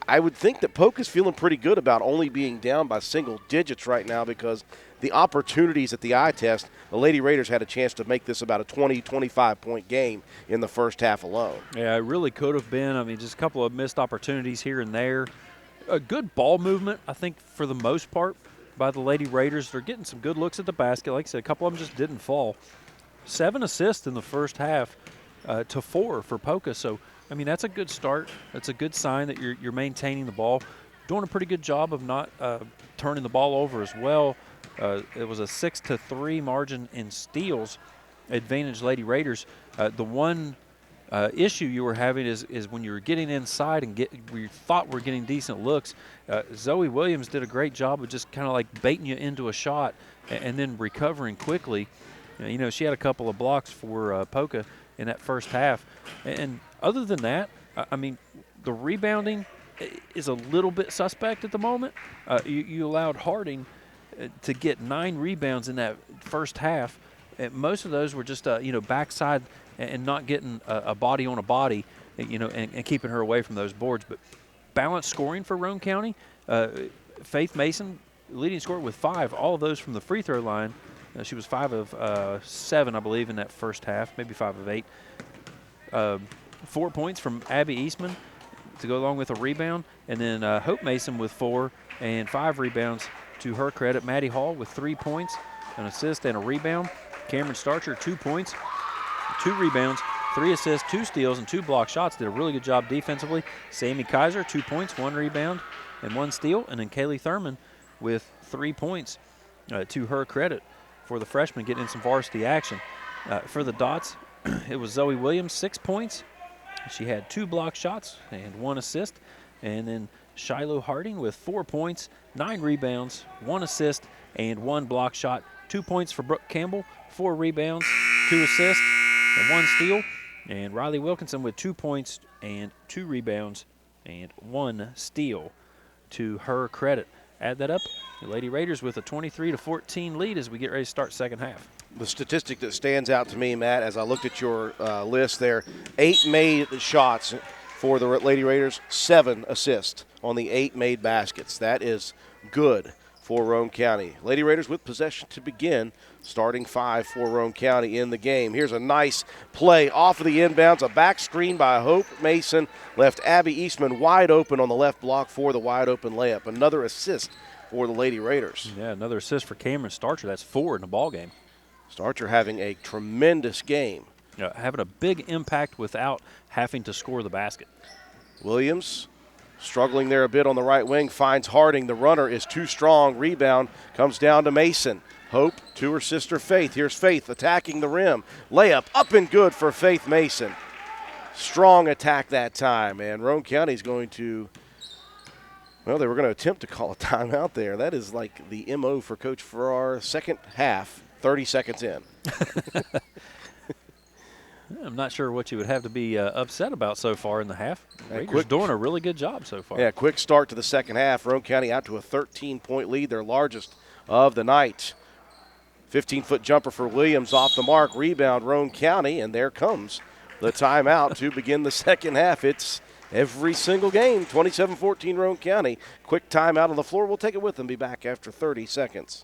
I would think that Poca's feeling pretty good about only being down by single digits right now, because the opportunities at the eye test, the Lady Raiders had a chance to make this about a 20, 25-point game in the first half alone. Yeah, it really could have been. I mean, just a couple of missed opportunities here and there. A good ball movement, I think, for the most part, by the Lady Raiders. They're getting some good looks at the basket. Like I said, a couple of them just didn't fall. 7 assists in the first half to 4 for Poca. So, I mean, that's a good start. That's a good sign that you're maintaining the ball. Doing a pretty good job of not turning the ball over as well. It was a 6-3 margin in steals, advantage Lady Raiders. The one issue you were having is when you were getting inside and we thought we're getting decent looks. Zoe Williams did a great job of just kind of like baiting you into a shot and then recovering quickly. You know, she had a couple of blocks for Poca in that first half. And other than that, I mean, the rebounding is a little bit suspect at the moment. You allowed Harding to get 9 rebounds in that first half. And most of those were just, backside and not getting a body on a body, and keeping her away from those boards. But balanced scoring for Roane County. Faith Mason, leading scorer with 5, all of those from the free throw line. She was 5 of 7, I believe, in that first half, maybe 5 of 8. 4 points from Abby Eastman to go along with a rebound. And then Hope Mason with 4 and 5 rebounds to her credit. Maddie Hall with 3 points, an assist, and a rebound. Cameron Starcher, 2 points, 2 rebounds, 3 assists, 2 steals, and 2 block shots. Did a really good job defensively. Sammy Kaiser, 2 points, 1 rebound, and 1 steal. And then Kaylee Thurman with 3 points to her credit for the freshman getting in some varsity action. For the Dots, it was Zoe Williams, 6 points. She had 2 block shots and 1 assist. And then Shiloh Harding with 4 points, 9 rebounds, 1 assist, and 1 block shot. 2 points for Brooke Campbell, 4 rebounds, 2 assists, and 1 steal. And Riley Wilkinson with 2 points and 2 rebounds and 1 steal to her credit. Add that up, the Lady Raiders with a 23-14 lead as we get ready to start second half. The statistic that stands out to me, Matt, as I looked at your list there, 8 made shots for the Lady Raiders, 7 assists on the 8 made baskets. That is good for Roane County. Lady Raiders with possession to begin, starting 5 for Roane County in the game. Here's a nice play off of the inbounds, a back screen by Hope Mason, left Abby Eastman wide open on the left block for the wide open layup. Another assist for the Lady Raiders. Yeah, another assist for Cameron Starcher. That's 4 in the ball game. Starcher having a tremendous game. Having a big impact without having to score the basket. Williams struggling there a bit on the right wing, finds Harding. The runner is too strong. Rebound comes down to Mason. Hope to her sister Faith. Here's Faith attacking the rim. Layup up and good for Faith Mason. Strong attack that time, and Roane County's going to, well, they were going to attempt to call a timeout there. That is like the MO for Coach Farrar. Second half, 30 seconds in. I'm not sure what you would have to be upset about so far in the half. Raiders quick, doing a really good job so far. Yeah, quick start to the second half. Roane County out to a 13-point lead, their largest of the night. 15-foot jumper for Williams off the mark. Rebound Roane County, and there comes the timeout to begin the second half. It's every single game, 27-14 Roane County. Quick timeout on the floor. We'll take it with them. Be back after 30 seconds.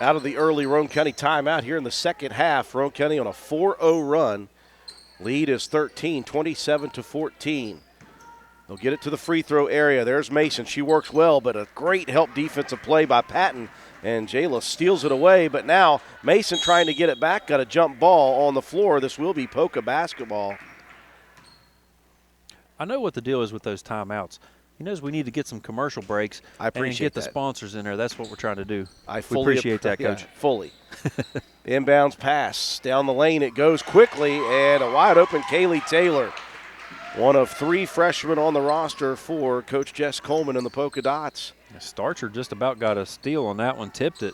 out of the early Roane County timeout here in the second half. Roane County on a 4-0 run. Lead is 13, 27-14. They'll get it to the free throw area. There's Mason. She works well, but a great help defensive play by Patton. And Jayla steals it away, but now Mason trying to get it back. Got a jump ball on the floor. This will be Poca basketball. I know what the deal is with those timeouts. He knows we need to get some commercial breaks and get the sponsors in there. That's what we're trying to do. I fully appreciate that, Coach. Yeah, fully. Inbounds pass. Down the lane it goes quickly, and a wide open Kaylee Taylor. One of 3 freshmen on the roster for Coach Jess Coleman and the Polka Dots. Starcher just about got a steal on that one, tipped it.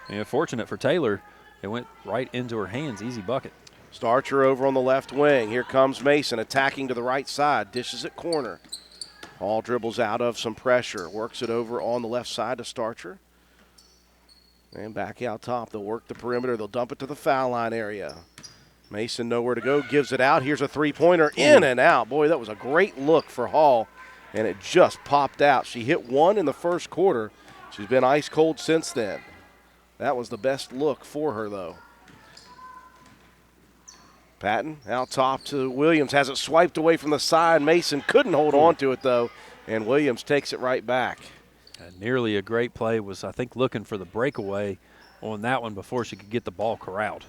And fortunate for Taylor, it went right into her hands, easy bucket. Starcher over on the left wing. Here comes Mason attacking to the right side, dishes at corner. Hall dribbles out of some pressure, works it over on the left side to Starcher. And back out top, they'll work the perimeter, they'll dump it to the foul line area. Mason nowhere to go, gives it out. Here's a three-pointer, in and out. Boy, that was a great look for Hall, and it just popped out. She hit one in the first quarter. She's been ice cold since then. That was the best look for her, though. Patton out top to Williams, has it swiped away from the side. Mason couldn't hold on to it, though, and Williams takes it right back. Nearly a great play. Was, I think, looking for the breakaway on that one before she could get the ball corralled.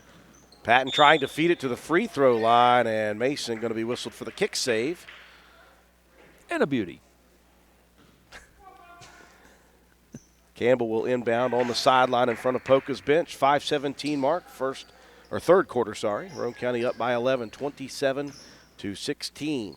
Patton trying to feed it to the free throw line, and Mason going to be whistled for the kick save. And a beauty. Campbell will inbound on the sideline in front of Poca's bench. 5:17 mark, third quarter, Roane County up by 11, 27-16.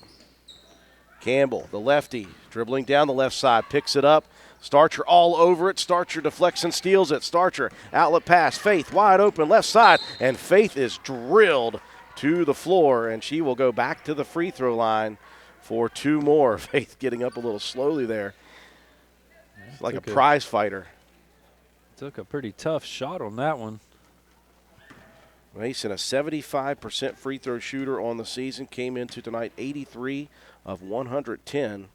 Campbell, the lefty, dribbling down the left side, picks it up. Starcher all over it. Starcher deflects and steals it. Starcher, outlet pass. Faith wide open left side, and Faith is drilled to the floor, and she will go back to the free throw line for 2 more. Faith getting up a little slowly there. It's like a prize fighter. Took a pretty tough shot on that one. Mason, a 75% free throw shooter on the season, came into tonight 83 of 110.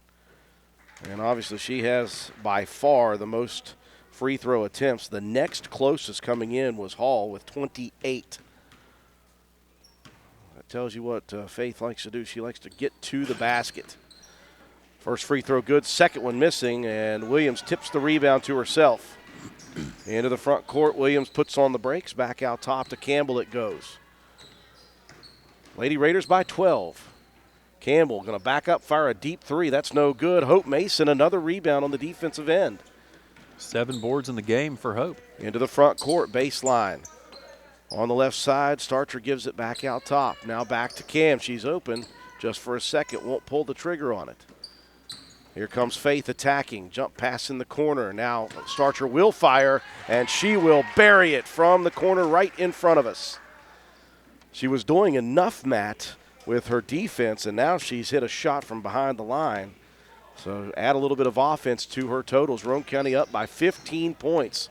And obviously she has by far the most free throw attempts. The next closest coming in was Hall with 28. That tells you what Faith likes to do. She likes to get to the basket. First free throw good, second one missing, and Williams tips the rebound to herself. Into the front court, Williams puts on the brakes. Back out top to Campbell it goes. Lady Raiders by 12. Campbell going to back up, fire a deep 3. That's no good. Hope Mason, another rebound on the defensive end. 7 boards in the game for Hope. Into the front court, baseline. On the left side, Starcher gives it back out top. Now back to Cam. She's open just for a second. Won't pull the trigger on it. Here comes Faith attacking. Jump pass in the corner. Now Starcher will fire, and she will bury it from the corner right in front of us. She was doing enough, Matt, with her defense, and now she's hit a shot from behind the line. So add a little bit of offense to her totals. Roane County up by 15 points.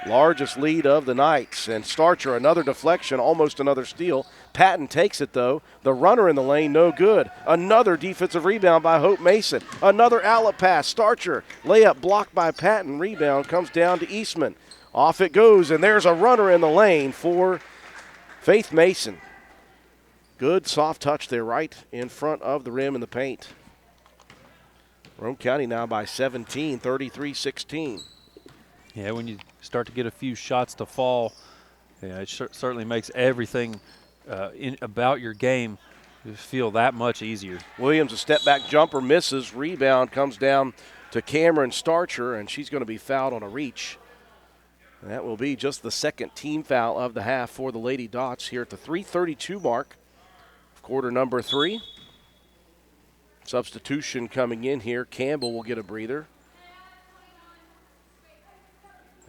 Largest lead of the night. And Starcher, another deflection, almost another steal. Patton takes it, though. The runner in the lane, no good. Another defensive rebound by Hope Mason. Another outlet pass. Starcher, layup blocked by Patton. Rebound comes down to Eastman. Off it goes, and there's a runner in the lane for Faith Mason. Good soft touch there right in front of the rim in the paint. Roane County now by 17, 33-16. Yeah, when you start to get a few shots to fall, yeah, it certainly makes everything about your game feel that much easier. Williams, a step-back jumper, misses. Rebound comes down to Cameron Starcher, and she's going to be fouled on a reach. And that will be just the second team foul of the half for the Lady Dots here at the 3:32 mark of quarter number 3. Substitution coming in here. Campbell will get a breather.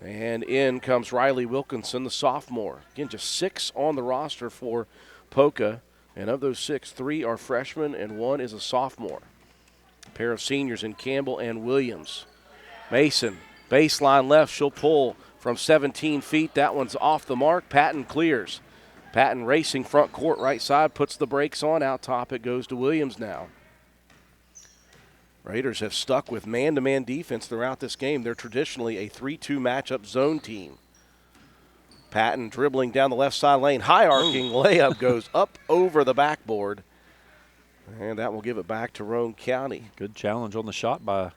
And in comes Riley Wilkinson, the sophomore. Again, just 6 on the roster for Poca. And of those 6, 3 are freshmen and 1 is a sophomore. A pair of seniors in Campbell and Williams. Mason, baseline left, she'll pull from 17 feet. That one's off the mark. Patton clears. Patton racing front court right side, puts the brakes on. Out top it goes to Williams now. Raiders have stuck with man-to-man defense throughout this game. They're traditionally a 3-2 matchup zone team. Patton dribbling down the left side lane. High arcing layup goes up over the backboard. And that will give it back to Roane County. Good challenge on the shot by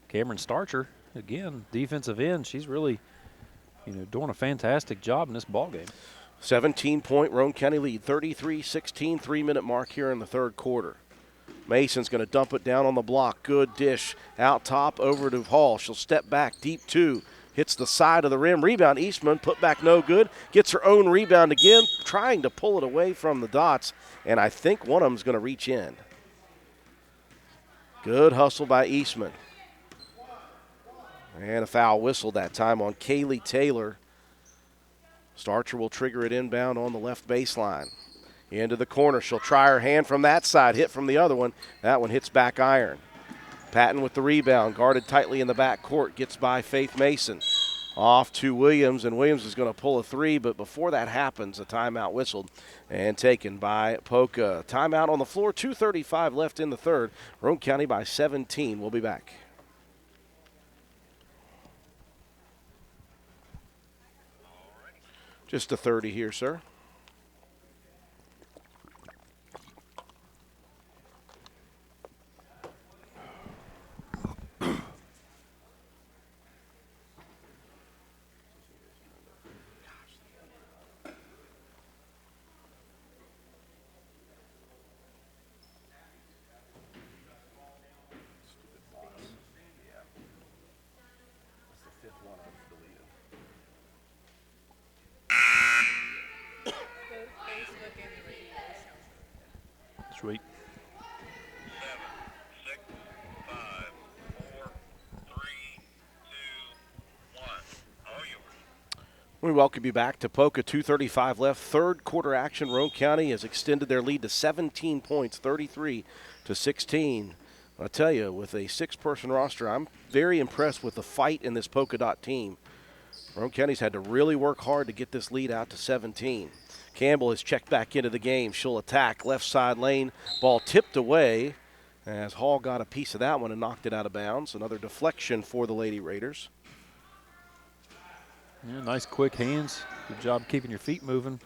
Cameron Starcher. Again, defensive end. She's really, doing a fantastic job in this ball game. 17-point Roane County lead, 33-16, 3-minute mark here in the third quarter. Mason's going to dump it down on the block. Good dish out top over to Hall. She'll step back deep two. Hits the side of the rim. Rebound Eastman. Put back no good. Gets her own rebound again. Trying to pull it away from the dots. And I think one of them's going to reach in. Good hustle by Eastman. And a foul whistle that time on Kaylee Taylor. Starcher will trigger it inbound on the left baseline. Into the corner. She'll try her hand from that side. Hit from the other one. That one hits back iron. Patton with the rebound. Guarded tightly in the back court. Gets by Faith Mason. Off to Williams, and Williams is going to pull a three, but before that happens, a timeout whistled and taken by Poca. Timeout on the floor. 2:35 left in the third. Roane County by 17. We'll be back. Just a 30 here, sir. Sweet. 7, 6, 5, 4, 3, 2, 1. All yours. We welcome you back to Poca. 2:35 left. Third quarter action. Roane County has extended their lead to 17 points, 33-16. I tell you, with a 6-person roster, I'm very impressed with the fight in this Polka Dot team. Roane County's had to really work hard to get this lead out to 17. Campbell has checked back into the game. She'll attack left side lane. Ball tipped away as Hall got a piece of that one and knocked it out of bounds. Another deflection for the Lady Raiders. Yeah, nice quick hands. Good job keeping your feet moving.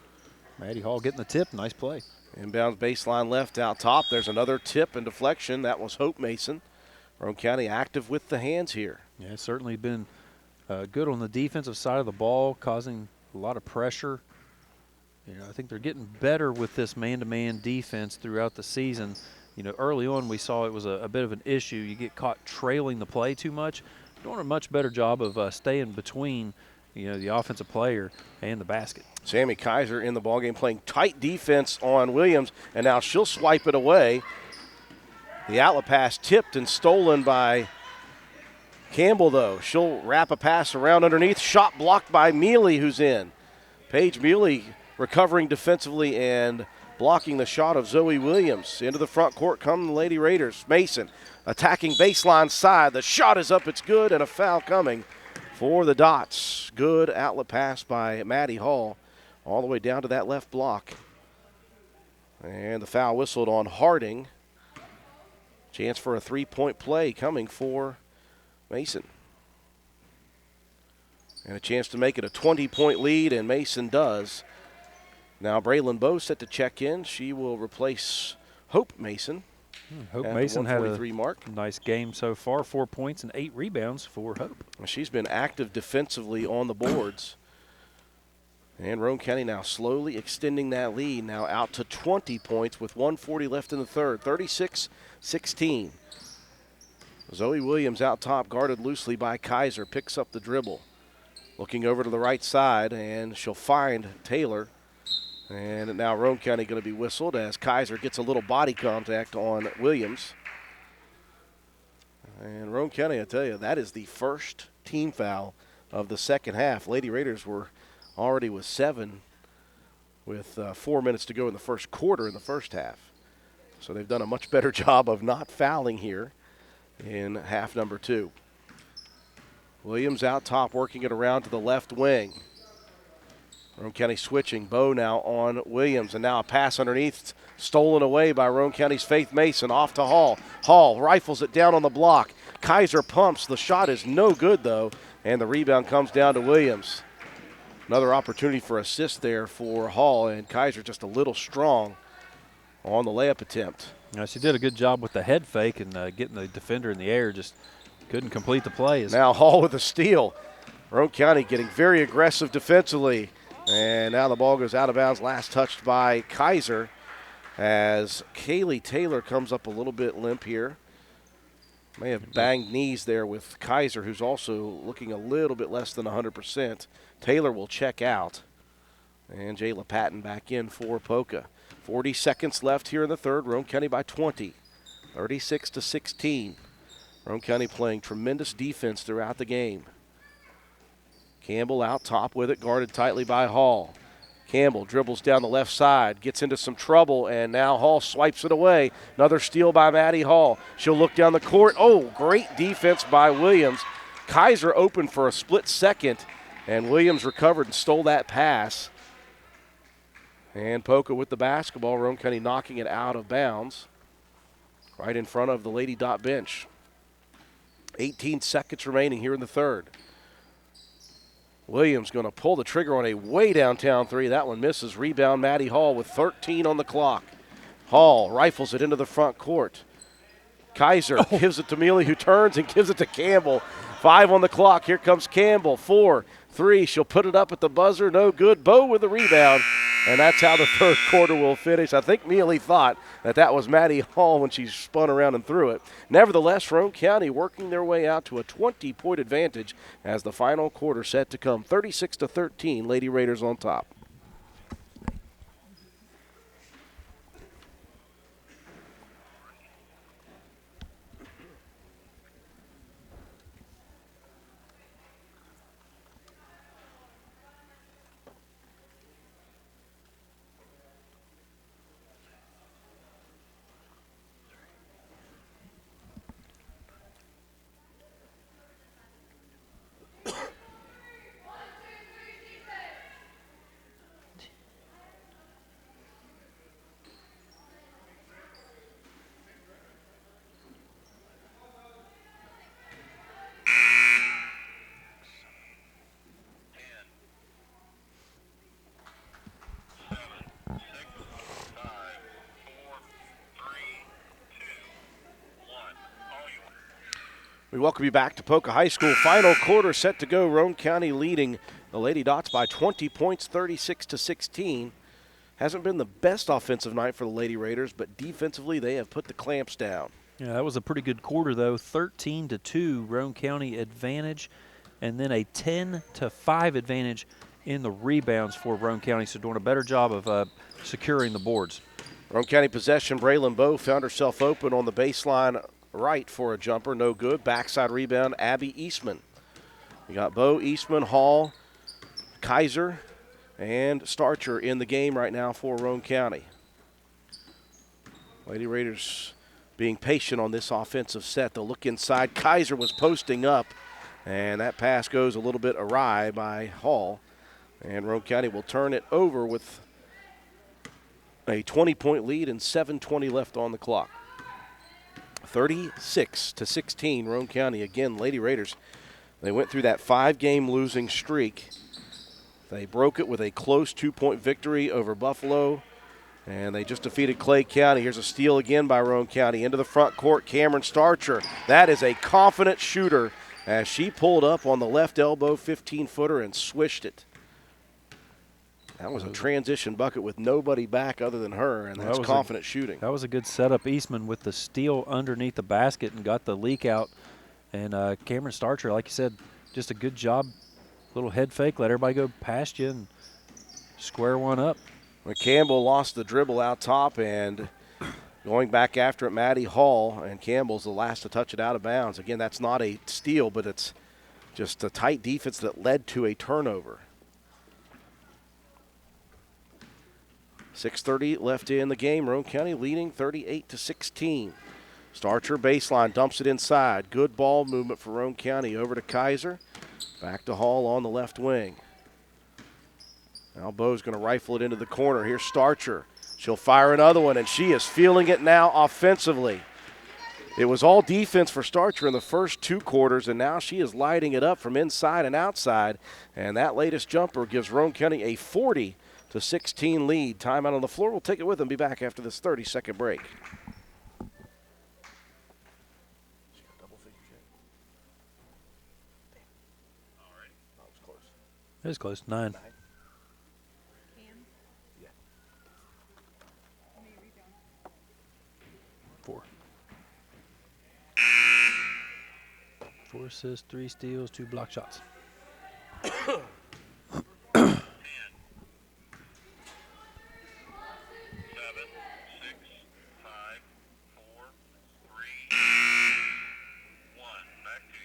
Maddie Hall getting the tip. Nice play. Inbounds baseline left out top. There's another tip and deflection. That was Hope Mason. Roane County active with the hands here. Yeah, it's certainly been good on the defensive side of the ball, causing a lot of pressure. I think they're getting better with this man-to-man defense throughout the season. Early on we saw it was a bit of an issue. You get caught trailing the play too much. Doing a much better job of staying between, the offensive player and the basket. Sammy Kaiser in the ballgame playing tight defense on Williams, and now she'll swipe it away. The outlet pass tipped and stolen by Campbell, though. She'll wrap a pass around underneath. Shot blocked by Mealy, who's in. Paige Mealy recovering defensively and blocking the shot of Zoe Williams. Into the front court come the Lady Raiders. Mason attacking baseline side. The shot is up. It's good, and a foul coming for the Dots. Good outlet pass by Maddie Hall all the way down to that left block. And the foul whistled on Harding. Chance for a three-point play coming for Mason. And a chance to make it a 20-point lead, and Mason does. Now Braylon Bowe set to check in. She will replace Hope Mason. Hope Mason had a mark. Nice game so far. 4 points and 8 rebounds for Hope. She's been active defensively on the boards. And Roane County now slowly extending that lead, now out to 20 points with 1:40 left in the third, 36-16. Zoe Williams out top, guarded loosely by Kaiser, picks up the dribble. Looking over to the right side, and she'll find Taylor. And now Roane County going to be whistled as Kaiser gets a little body contact on Williams. And Roane County, I tell you, that is the first team foul of the second half. Lady Raiders were already with 7 with 4 minutes to go in the first quarter in the first half. So they've done a much better job of not fouling here in half number 2. Williams out top, working it around to the left wing. Roane County switching. Bowe now on Williams, and now a pass underneath, stolen away by Roane County's Faith Mason, off to Hall. Hall rifles it down on the block. Kaiser pumps. The shot is no good, though, and the rebound comes down to Williams. Another opportunity for assist there for Hall, and Kaiser just a little strong on the layup attempt. Now, she did a good job with the head fake and getting the defender in the air, just couldn't complete the play. Now Hall with a steal. Roane County getting very aggressive defensively, and now the ball goes out of bounds, last touched by Kaiser, as Kaylee Taylor comes up a little bit limp here. May have banged knees there with Kaiser, who's also looking a little bit less than 100%. Taylor will check out, and Jayla Patton back in for Poca. 40 seconds left here in the third. Roane County by 20, 36-16. Roane County playing tremendous defense throughout the game. Campbell out top with it, guarded tightly by Hall. Campbell dribbles down the left side, gets into some trouble, and now Hall swipes it away. Another steal by Maddie Hall. She'll look down the court. Oh, great defense by Williams. Kaiser open for a split second, and Williams recovered and stole that pass. And Poca with the basketball. Roane County knocking it out of bounds right in front of the Lady Dot bench. 18 seconds remaining here in the third. Williams going to pull the trigger on a way downtown three. That one misses. Rebound, Maddie Hall with 13 on the clock. Hall rifles it into the front court. Kaiser gives it to Mealy, who turns and gives it to Campbell. 5 on the clock. Here comes Campbell. 4, 3. She'll put it up at the buzzer. No good. Bo with the rebound. And that's how the third quarter will finish. I think Mealy thought that was Maddie Hall when she spun around and threw it. Nevertheless, Roane County working their way out to a 20-point advantage as the final quarter set to come. 36-13, Lady Raiders on top. We welcome you back to Poca High School. Final quarter set to go. Roane County leading the Lady Dots by 20 points, 36-16. Hasn't been the best offensive night for the Lady Raiders, but defensively they have put the clamps down. Yeah, that was a pretty good quarter, though. 13-2 Roane County advantage, and then a 10-5 advantage in the rebounds for Roane County, so doing a better job of securing the boards. Roane County possession. Braylon Bowe found herself open on the baseline right for a jumper, no good. Backside rebound, Abby Eastman. We got Bowe, Eastman, Hall, Kaiser, and Starcher in the game right now for Roane County. Lady Raiders being patient on this offensive set. They'll look inside. Kaiser was posting up, and that pass goes a little bit awry by Hall. And Roane County will turn it over with a 20-point lead and 7:20 left on the clock. 36-16, Roane County. Again, Lady Raiders, they went through that 5-game losing streak. They broke it with a close 2-point victory over Buffalo, and they just defeated Clay County. Here's a steal again by Roane County. Into the front court, Cameron Starcher. That is a confident shooter as she pulled up on the left elbow 15-footer and swished it. That was a transition bucket with nobody back other than her, and that's confident shooting. That was a good setup. Eastman with the steal underneath the basket and got the leak out. And Cameron Starcher, like you said, just a good job. Little head fake, let everybody go past you and square one up. Well, Campbell lost the dribble out top, and going back after it, Maddie Hall, and Campbell's the last to touch it out of bounds. Again, that's not a steal, but it's just a tight defense that led to a turnover. 6:30 left in the game. Roane County leading 38-16. Starcher baseline, dumps it inside. Good ball movement for Roane County. Over to Kaiser. Back to Hall on the left wing. Now Bowe's going to rifle it into the corner. Here's Starcher. She'll fire another one, and she is feeling it now offensively. It was all defense for Starcher in the first 2 quarters, and now she is lighting it up from inside and outside. And that latest jumper gives Roane County a 40-16 lead. Timeout on the floor. We'll take it with them. Be back after this 30-second break. It was close. 9. Four. 4 assists, 3 steals, 2 block shots. 7, 6, 5, 4, 3, 1. Back to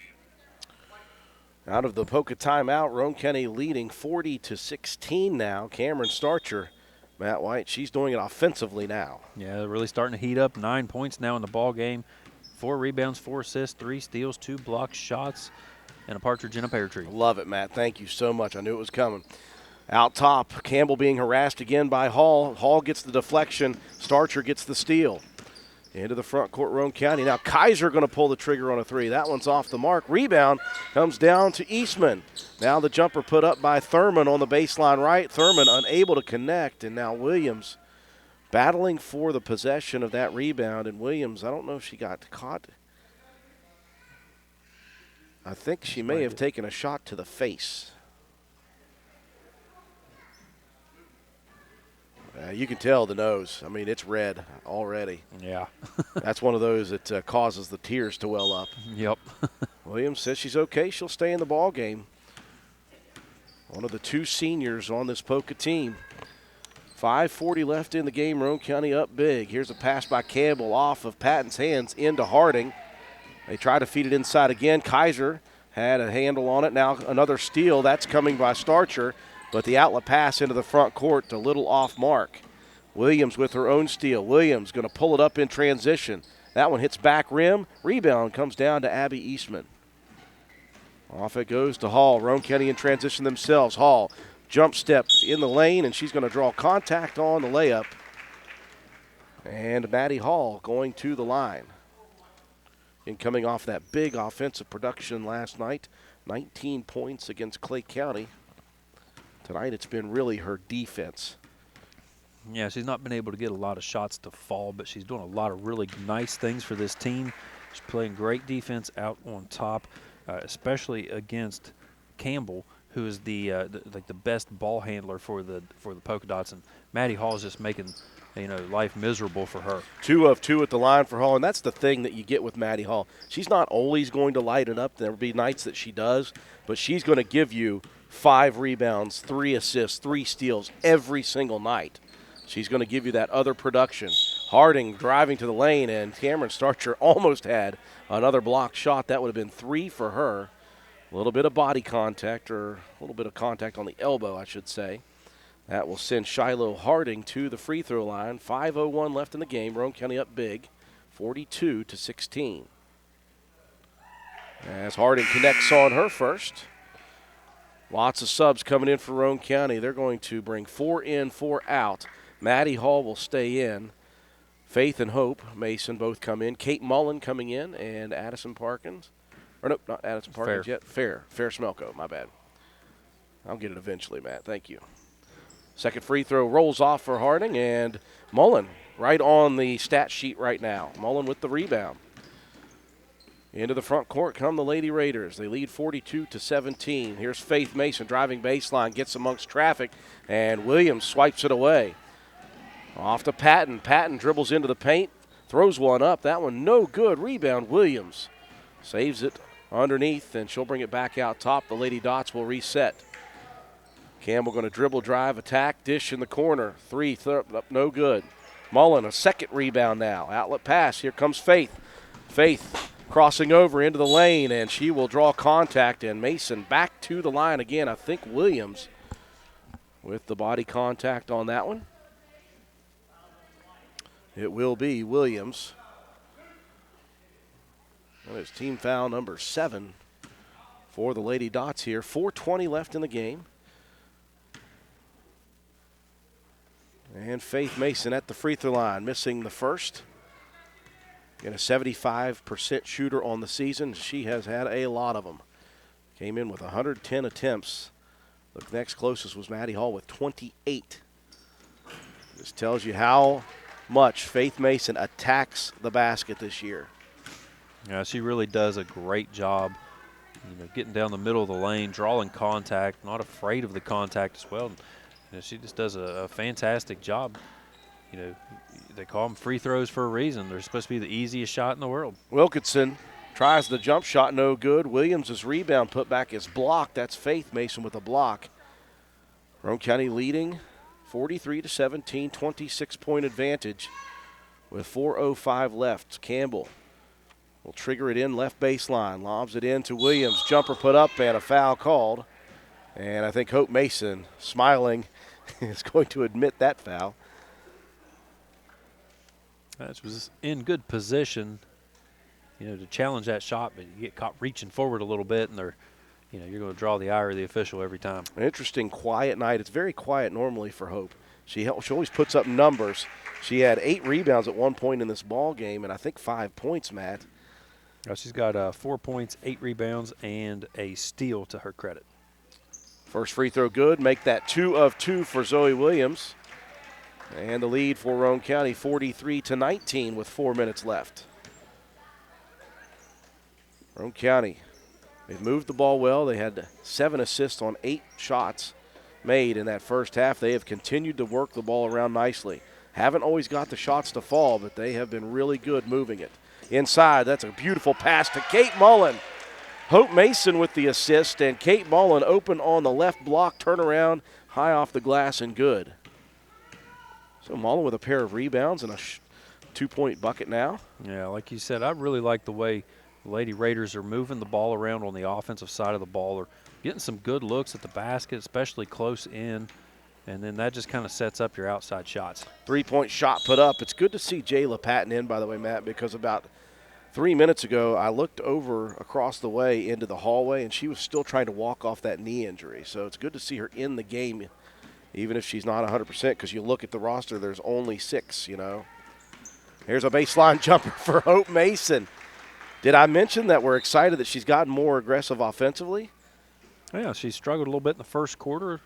you. Out of the Poca timeout, Roane County leading 40-16 now. Cameron Starcher, Matt White, she's doing it offensively now. Yeah, they're really starting to heat up. 9 points now in the ball game. 4 rebounds, 4 assists, 3 steals, 2 block shots, and a partridge in a pear tree. Love it, Matt. Thank you so much. I knew it was coming. Out top, Campbell being harassed again by Hall. Hall gets the deflection. Starcher gets the steal. Into the front court, Roane County. Now Kaiser going to pull the trigger on a 3. That one's off the mark. Rebound comes down to Eastman. Now the jumper put up by Thurman on the baseline right. Thurman unable to connect, and now Williams battling for the possession of that rebound. And Williams, I don't know if she got caught. I think she may have taken a shot to the face. You can tell the nose. I mean, it's red already. Yeah. That's one of those that causes the tears to well up. Yep. Williams says she's okay. She'll stay in the ball game. One of the 2 seniors on this Poca team. 5:40 left in the game. Roane County up big. Here's a pass by Campbell off of Patton's hands into Harding. They try to feed it inside again. Kaiser had a handle on it. Now another steal. That's coming by Starcher. But the outlet pass into the front court, a little off mark. Williams with her own steal. Williams going to pull it up in transition. That one hits back rim. Rebound comes down to Abby Eastman. Off it goes to Hall. Roane County in transition themselves. Hall jump step in the lane, and she's going to draw contact on the layup. And Maddie Hall going to the line. And coming off that big offensive production last night, 19 points against Clay County. Tonight it's been really her defense. Yeah, she's not been able to get a lot of shots to fall, but she's doing a lot of really nice things for this team. She's playing great defense out on top, especially against Campbell, who is the best ball handler for the Polka Dots, and Maddie Hall is just making life miserable for her. 2 of 2 at the line for Hall, and that's the thing that you get with Maddie Hall. She's not always going to light it up. There will be nights that she does, but she's going to give you 5 rebounds, 3 assists, 3 steals every single night. She's going to give you that other production. Harding driving to the lane, and Cameron Starcher almost had another blocked shot. That would have been 3 for her. A little bit of body contact, or a little bit of contact on the elbow, I should say. That will send Shiloh Harding to the free throw line. 5:01 left in the game. Roane County up big, 42-16. As Harding connects on her first. Lots of subs coming in for Roane County. They're going to bring 4 in, 4 out. Maddie Hall will stay in. Faith and Hope Mason both come in. Kate Mullen coming in, and Addison Parkins. Or no, not Addison Parkins yet. Fair Smelko, my bad. I'll get it eventually, Matt. Thank you. Second free throw rolls off for Harding, and Mullen right on the stat sheet right now. Mullen with the rebound. Into the front court come the Lady Raiders. They lead 42-17. Here's Faith Mason driving baseline, gets amongst traffic, and Williams swipes it away. Off to Patton. Patton dribbles into the paint, throws one up. That one no good. Rebound Williams. Saves it underneath, and she'll bring it back out top. The Lady Dots will reset. Campbell going to dribble, drive, attack, dish in the corner. 3, up, no good. Mullen, a second rebound now. Outlet pass. Here comes Faith. Faith crossing over into the lane, and she will draw contact, and Mason back to the line again. I think Williams with the body contact on that one. It will be Williams. That is team foul number 7 for the Lady Dots here. 4:20 left in the game. And Faith Mason at the free throw line, missing the first. And a 75% shooter on the season. She has had a lot of them. Came in with 110 attempts. The next closest was Maddie Hall with 28. This tells you how much Faith Mason attacks the basket this year. Yeah, she really does a great job, getting down the middle of the lane, drawing contact, not afraid of the contact as well. She just does a fantastic job. They call them free throws for a reason. They're supposed to be the easiest shot in the world. Wilkinson tries the jump shot, no good. Williams' rebound put back is blocked. That's Faith Mason with a block. Roane County leading 43-17, 26-point advantage with 4:05 left. Campbell will trigger it in left baseline, lobs it in to Williams. Jumper put up and a foul called. And I think Hope Mason, smiling, is going to admit that foul. That was in good position, to challenge that shot, but you get caught reaching forward a little bit, and you're going to draw the ire of the official every time. An interesting, quiet night. It's very quiet normally for Hope. She always puts up numbers. She had 8 rebounds at one point in this ball game, and I think 5 points, Matt. She's got 4 points, 8 rebounds, and a steal to her credit. First free throw good. Make that 2 of 2 for Zoe Williams. And the lead for Roane County, 43-19 with 4 minutes left. Roane County, they've moved the ball well. They had 7 assists on 8 shots made in that first half. They have continued to work the ball around nicely. Haven't always got the shots to fall, but they have been really good moving it. Inside, that's a beautiful pass to Kate Mullen. Hope Mason with the assist, and Kate Mullen open on the left block, turnaround, high off the glass and good. So Mullen with a pair of rebounds and a 2-point bucket now. Yeah, like you said, I really like the way the Lady Raiders are moving the ball around on the offensive side of the ball. They're getting some good looks at the basket, especially close in, and then that just kind of sets up your outside shots. 3-point shot put up. It's good to see Jayla Patton in, by the way, Matt, because about 3 minutes ago I looked over across the way into the hallway, and she was still trying to walk off that knee injury. So it's good to see her in the game, even if she's not 100%, because you look at the roster, there's only 6, Here's a baseline jumper for Hope Mason. Did I mention that we're excited that she's gotten more aggressive offensively? Yeah, she struggled a little bit in the first quarter.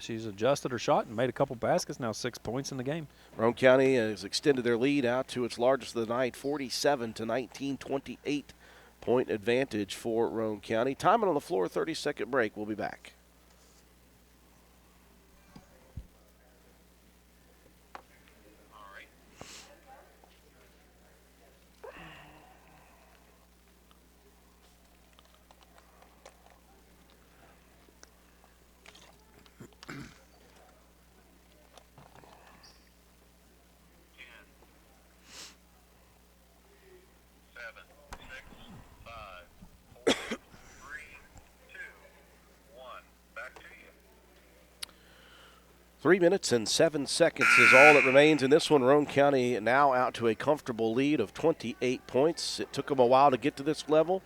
She's adjusted her shot and made a couple baskets, now 6 points in the game. Roane County has extended their lead out to its largest of the night, 47-19, 28-point advantage for Roane County. Timing on the floor, 30-second break. We'll be back. Back to you. 3 minutes and 7 seconds is all that remains in this one. Roane County now out to a comfortable lead of 28 points. It took them a while to get to this level,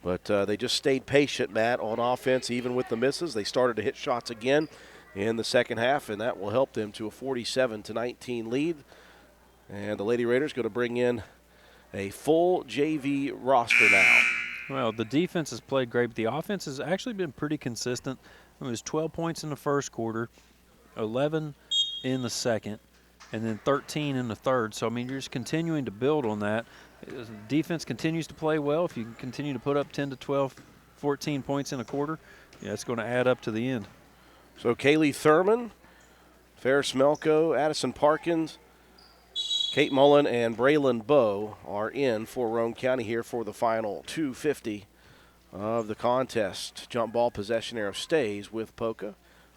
but they just stayed patient, Matt, on offense, even with the misses. They started to hit shots again in the second half, and that will help them to a 47-19 lead. And the Lady Raiders going to bring in a full JV roster now. Well, the defense has played great, but the offense has actually been pretty consistent. It was 12 points in the first quarter, 11 in the second, and then 13 in the third. So, you're just continuing to build on that. The defense continues to play well. If you can continue to put up 10 to 12, 14 points in a quarter, it's going to add up to the end. So Kaylee Thurman, Ferris Melko, Addison Parkins, Kate Mullen, and Braylon Bowe are in for Roane County here for the final 2:50 of the contest. Jump ball possession arrow stays with Poca.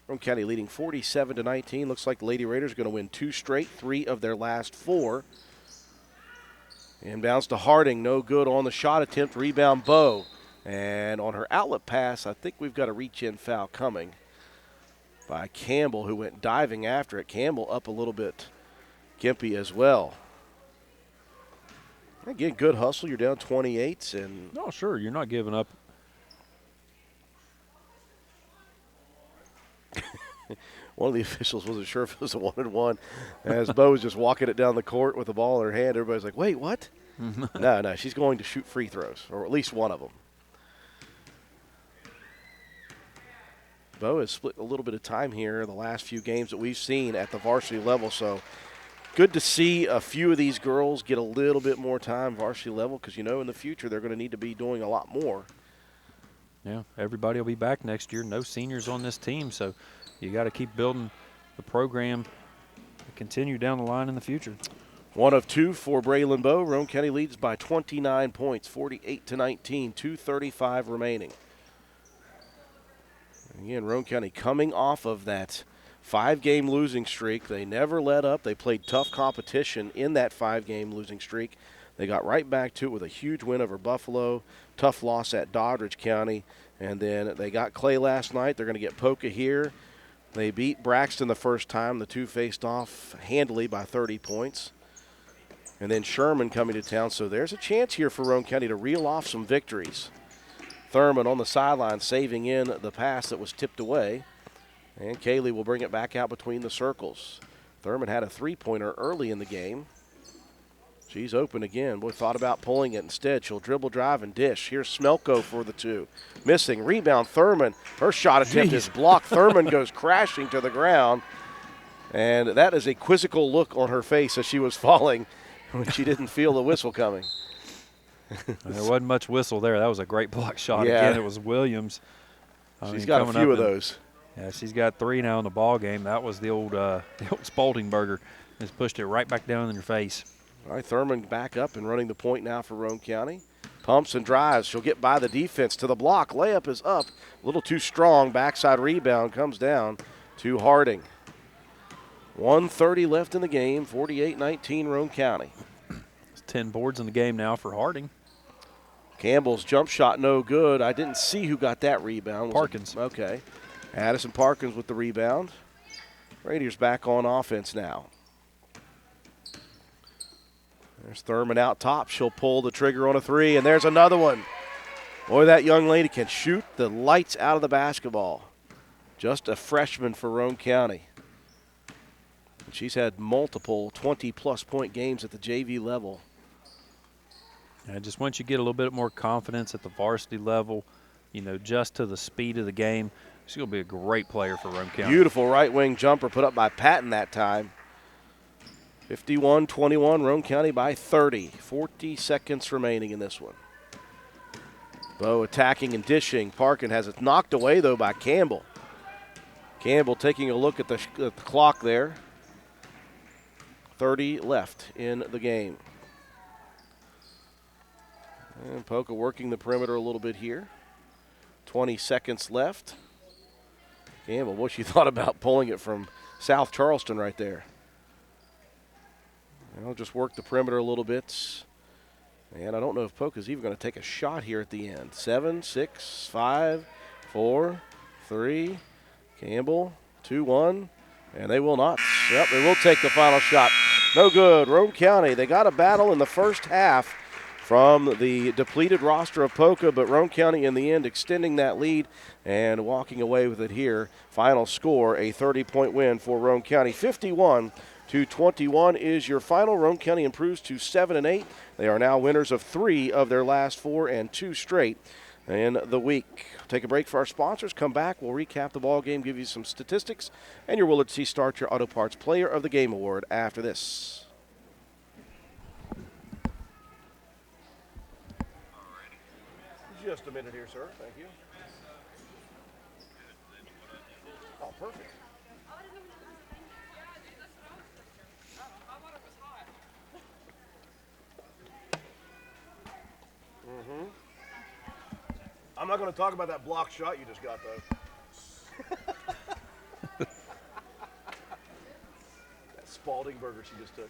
Roane County leading 47-19. Looks like the Lady Raiders are going to win 2 straight, 3 of their last 4. Inbounds to Harding, no good on the shot attempt. Rebound Bowe. And on her outlet pass, I think we've got a reach-in foul coming by Campbell, who went diving after it. Campbell up a little bit gimpy as well. Again, good hustle. You're down 28, and No, sure, you're not giving up. one of the officials wasn't sure if it was a 1-and-1. As Bo was just walking it down the court with the ball in her hand, everybody's like, wait, what? No, she's going to shoot free throws, or at least one of them. Bo has split a little bit of time here the last few games that we've seen at the varsity level, so good to see a few of these girls get a little bit more time varsity level, because in the future they're going to need to be doing a lot more. Yeah, everybody will be back next year. No seniors on this team, so you got to keep building the program and continue down the line in the future. 1 of 2 for Braylon Bow. Roane County leads by 29 points, 48-19, 2:35 remaining. Again, Roane County coming off of that 5-game losing streak. They never let up. They played tough competition in that 5-game losing streak. They got right back to it with a huge win over Buffalo, tough loss at Doddridge County, and then they got Clay last night. They're going to get Poca here. They beat Braxton the first time. The two faced off handily by 30 points. And then Sherman coming to town, so there's a chance here for Roane County to reel off some victories. Thurman on the sideline saving in the pass that was tipped away. And Kaylee will bring it back out between the circles. Thurman had a three-pointer early in the game. She's open again. Boy, thought about pulling it. Instead, she'll dribble, drive, and dish. Here's Smelko for the two. Missing. Rebound, Thurman. Her shot attempt is blocked. Thurman goes crashing to the ground. And that is a quizzical look on her face as she was falling when she didn't feel the whistle coming. There wasn't much whistle there. That was a great block shot. Yeah. Again, it was Williams. She's got a few of those. Yeah, she's got 3 now in the ball game. That was the old Spaldingberger. Just pushed it right back down in your face. All right, Thurman back up and running the point now for Roane County. Pumps and drives. She'll get by the defense to the block. Layup is up. A little too strong. Backside rebound comes down to Harding. 1:30 left in the game. 48-19 Roane County. It's 10 boards in the game now for Harding. Campbell's jump shot no good. I didn't see who got that rebound. Parkins. Okay. Addison Parkins with the rebound. Raiders back on offense now. There's Thurman out top. She'll pull the trigger on a three, and there's another one. Boy, that young lady can shoot the lights out of the basketball. Just a freshman for Roane County. She's had multiple 20-plus point games at the JV level. And just once you get a little bit more confidence at the varsity level, just to the speed of the game, she's going to be a great player for Roane County. Beautiful right-wing jumper put up by Patton that time. 51-21, Roane County by 30. 40 seconds remaining in this one. Bow attacking and dishing. Parkin has it knocked away, though, by Campbell. Campbell taking a look at the clock there. 30 left in the game. And Poca working the perimeter a little bit here. 20 seconds left. Campbell, what you thought about pulling it from South Charleston right there. I'll just work the perimeter a little bit. And I don't know if Poca's even going to take a shot here at the end. 7, 6, 5, 4, 3. Campbell, 2-1. And they will not. Yep, they will take the final shot. No good. Roane County, they got a battle in the first half from the depleted roster of Poca, but Roane County in the end extending that lead and walking away with it here. Final score, a 30-point win for Roane County. 51-21 is your final. Roane County improves to 7-8. They are now winners of 3 of their last 4 and 2 straight in the week. Take a break for our sponsors. Come back. We'll recap the ball game, give you some statistics, and your Willard C. Starcher Auto Parts Player of the Game Award after this. Just a minute here, sir. Thank you. Oh, perfect. I'm not going to talk about that block shot you just got, though. That Spaldingberger she just took.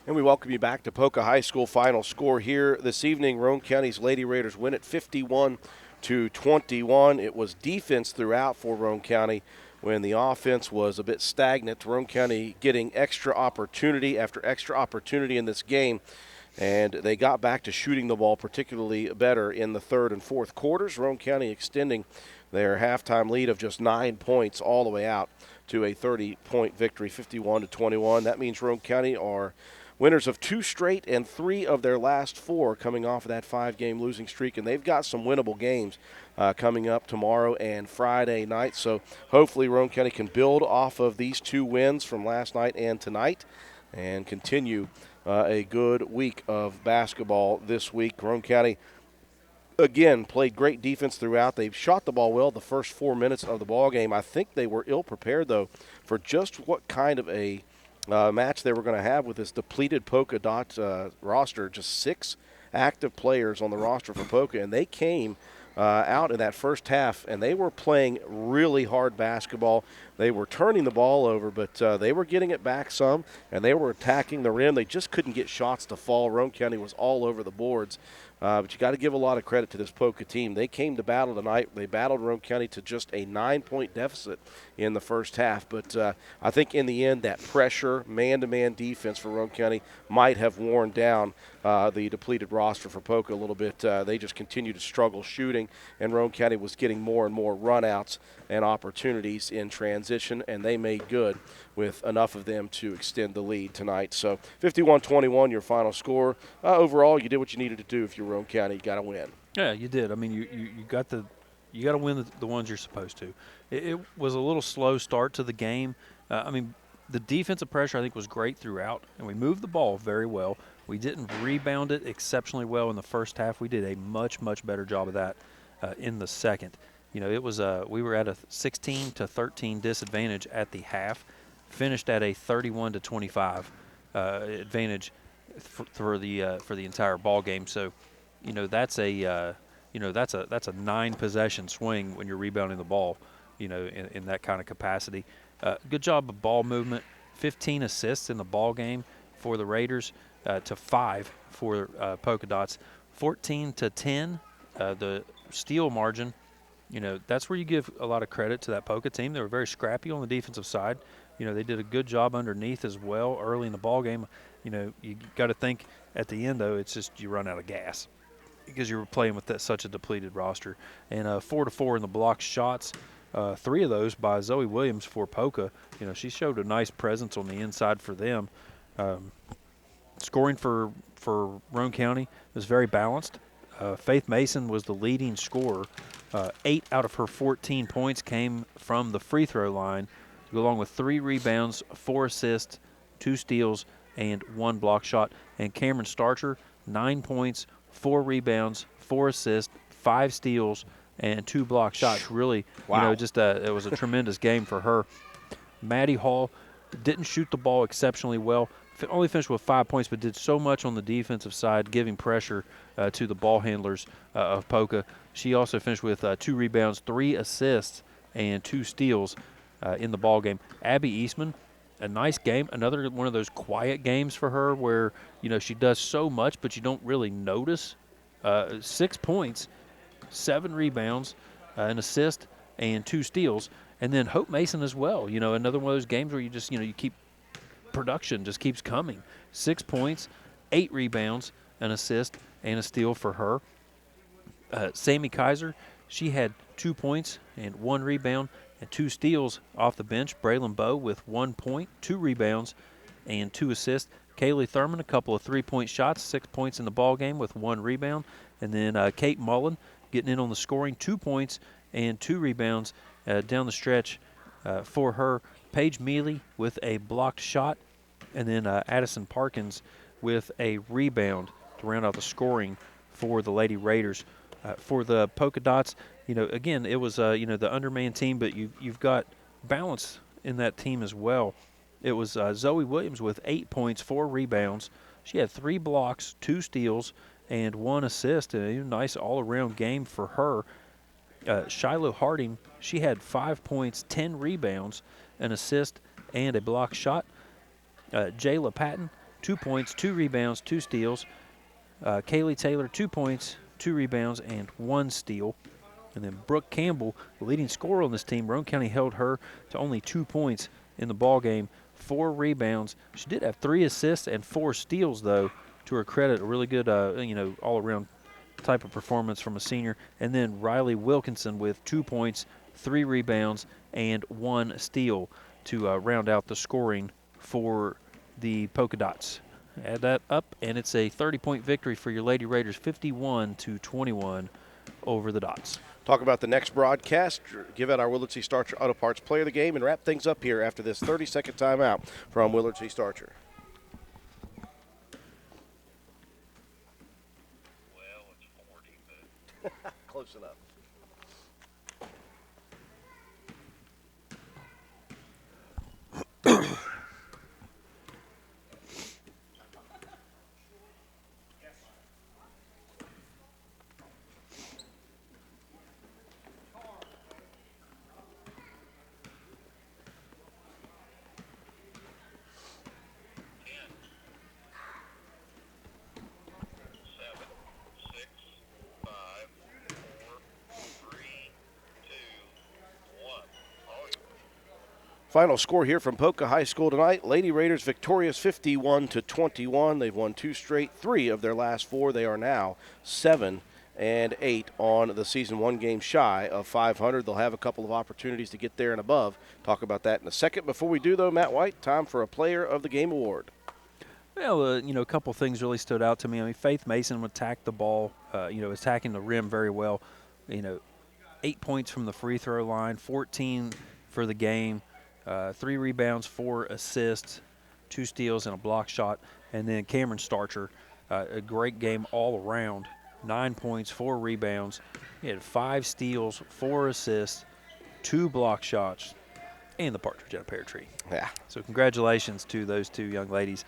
And we welcome you back to Poca High School. Final score here this evening. Roane County's Lady Raiders win at 51-21. It was defense throughout for Roane County when the offense was a bit stagnant. Roane County getting extra opportunity after extra opportunity in this game. And they got back to shooting the ball particularly better in the third and fourth quarters. Roane County extending their halftime lead of just 9 points all the way out to a 30-point victory, 51-21. That means Roane County are winners of 2 straight and 3 of their last 4 coming off of that 5-game losing streak. And they've got some winnable games coming up tomorrow and Friday night. So hopefully Roane County can build off of these 2 wins from last night and tonight and continue a good week of basketball this week. Roane County, again, played great defense throughout. They've shot the ball well the first 4 minutes of the ball game. I think they were ill-prepared, though, for just what kind of a match they were going to have with this depleted Polka Dot roster. Just 6 active players on the roster for Poca, and they came out in that first half, and they were playing really hard basketball. They were turning the ball over, but they were getting it back some, and they were attacking the rim. They just couldn't get shots to fall. Roane County was all over the boards. But you got to give a lot of credit to this Poca team. They came to battle tonight. They battled Roane County to just a 9-point deficit in the first half. But I think in the end, that pressure, man-to-man defense for Roane County might have worn down the depleted roster for Poca a little bit. They just continued to struggle shooting, and Roane County was getting more and more runouts and opportunities in transition, and they made good with enough of them to extend the lead tonight. So 51-21, your final score. Overall, you did what you needed to do. If you're Roane County, you got to win. Yeah, you did. I mean, you got to win the ones you're supposed to. It was a little slow start to the game. I mean, the defensive pressure I think was great throughout, and we moved the ball very well. We didn't rebound it exceptionally well in the first half. We did a much better job of that in the second. You know, it was we were at a 16-13 disadvantage at the half, finished at a 31-25 advantage for the entire ball game. So, you know, that's a 9-possession swing when you're rebounding the ball, you know, in that kind of capacity. Good job of ball movement. 15 assists in the ball game for the Raiders to 5 for Polka Dots. 14-10, the steal margin. You know, that's where you give a lot of credit to that Poca team. They were very scrappy on the defensive side. You know, they did a good job underneath as well early in the ball game. You know, you got to think at the end, though, it's just you run out of gas because you were playing with such a depleted roster. And 4-4 in the block shots, 3 of those by Zoe Williams for Poca. You know, she showed a nice presence on the inside for them. Scoring for Roane County was very balanced. Faith Mason was the leading scorer. 8 out of her 14 points came from the free throw line, along with 3 rebounds, 4 assists, 2 steals, and 1 block shot. And Cameron Starcher, 9 points, 4 rebounds, 4 assists, 5 steals, and 2 block shots. Really, wow. You know, just it was a tremendous game for her. Maddie Hall didn't shoot the ball exceptionally well. Only finished with 5 points, but did so much on the defensive side, giving pressure to the ball handlers of Poca. She also finished with 2 rebounds, 3 assists, and 2 steals in the ball game. Abby Eastman, a nice game. Another one of those quiet games for her where, you know, she does so much, but you don't really notice. 6 points, 7 rebounds, an assist, and 2 steals. And then Hope Mason as well. You know, another one of those games where you just, you know, you keep production just keeps coming. 6 points, 8 rebounds, an assist, and a steal for her. Sammy Kaiser, she had 2 points and 1 rebound and 2 steals off the bench. Braylon Bowe with 1 point, 2 rebounds, and 2 assists. Kaylee Thurman, a couple of 3-point shots, 6 points in the ball game with 1 rebound. And then Kate Mullen getting in on the scoring, 2 points and 2 rebounds down the stretch for her. Paige Mealy with a blocked shot, and then Addison Parkins with a rebound to round out the scoring for the Lady Raiders. For the Polka Dots, you know, again, it was, you know, the undermanned team, but you've got balance in that team as well. It was Zoe Williams with 8 points, 4 rebounds. She had 3 blocks, 2 steals, and 1 assist. A nice all-around game for her. Shiloh Harding, she had 5 points, 10 rebounds, an assist, and a block shot. Jayla Patton, 2 points, 2 rebounds, 2 steals. Kaylee Taylor, 2 points, 2 rebounds, and 1 steal. And then Brooke Campbell, the leading scorer on this team. Roane County held her to only 2 points in the ball game, 4 rebounds. She did have 3 assists and 4 steals, though, to her credit. A really good, all-around type of performance from a senior. And then Riley Wilkinson with 2 points, 3 rebounds, and 1 steal to round out the scoring for the Polka Dots. Add that up, and it's a 30-point victory for your Lady Raiders, 51-21 over the Dots. Talk about the next broadcast, give out our Willard C. Starcher Auto Parts Player of the Game, and wrap things up here after this 30-second timeout from Willard C. Starcher. Well, it's 40, but Close enough. Final score here from Poca High School tonight. Lady Raiders victorious 51-21. They've won 2 straight, 3 of their last 4. They are now 7-8 on the season, 1 game shy of 500. They'll have a couple of opportunities to get there and above. Talk about that in a second. Before we do, though, Matt White, time for a Player of the Game award. Well, a couple things really stood out to me. I mean, Faith Mason attacked the ball, attacking the rim very well. 8 points from the free throw line, 14 for the game. 3 rebounds, 4 assists, 2 steals, and a block shot. And then Cameron Starcher, a great game all around. 9 points, 4 rebounds. He had 5 steals, 4 assists, 2 block shots, and the partridge in a pear tree. Yeah. So congratulations to those 2 young ladies,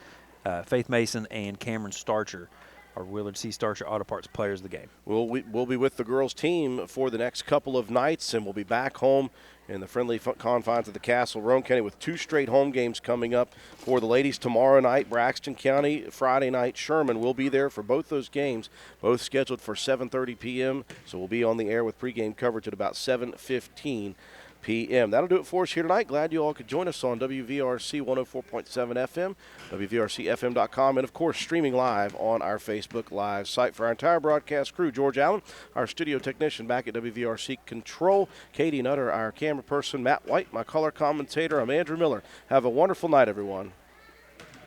Faith Mason and Cameron Starcher, our Willard C. Starcher Auto Parts Players of the Game. We'll be with the girls' team for the next couple of nights, and we'll be back home in the friendly confines of the Castle. Roane County with 2 straight home games coming up for the ladies tomorrow night. Braxton County, Friday night. Sherman will be there for both those games, both scheduled for 7:30 p.m. So we'll be on the air with pregame coverage at about 7:15 p.m. That'll do it for us here tonight. Glad you all could join us on WVRC 104.7 FM, WVRCFM.com, and, of course, streaming live on our Facebook Live site. For our entire broadcast crew, George Allen, our studio technician back at WVRC Control, Katie Nutter, our camera person, Matt White, my color commentator, I'm Andrew Miller. Have a wonderful night, everyone.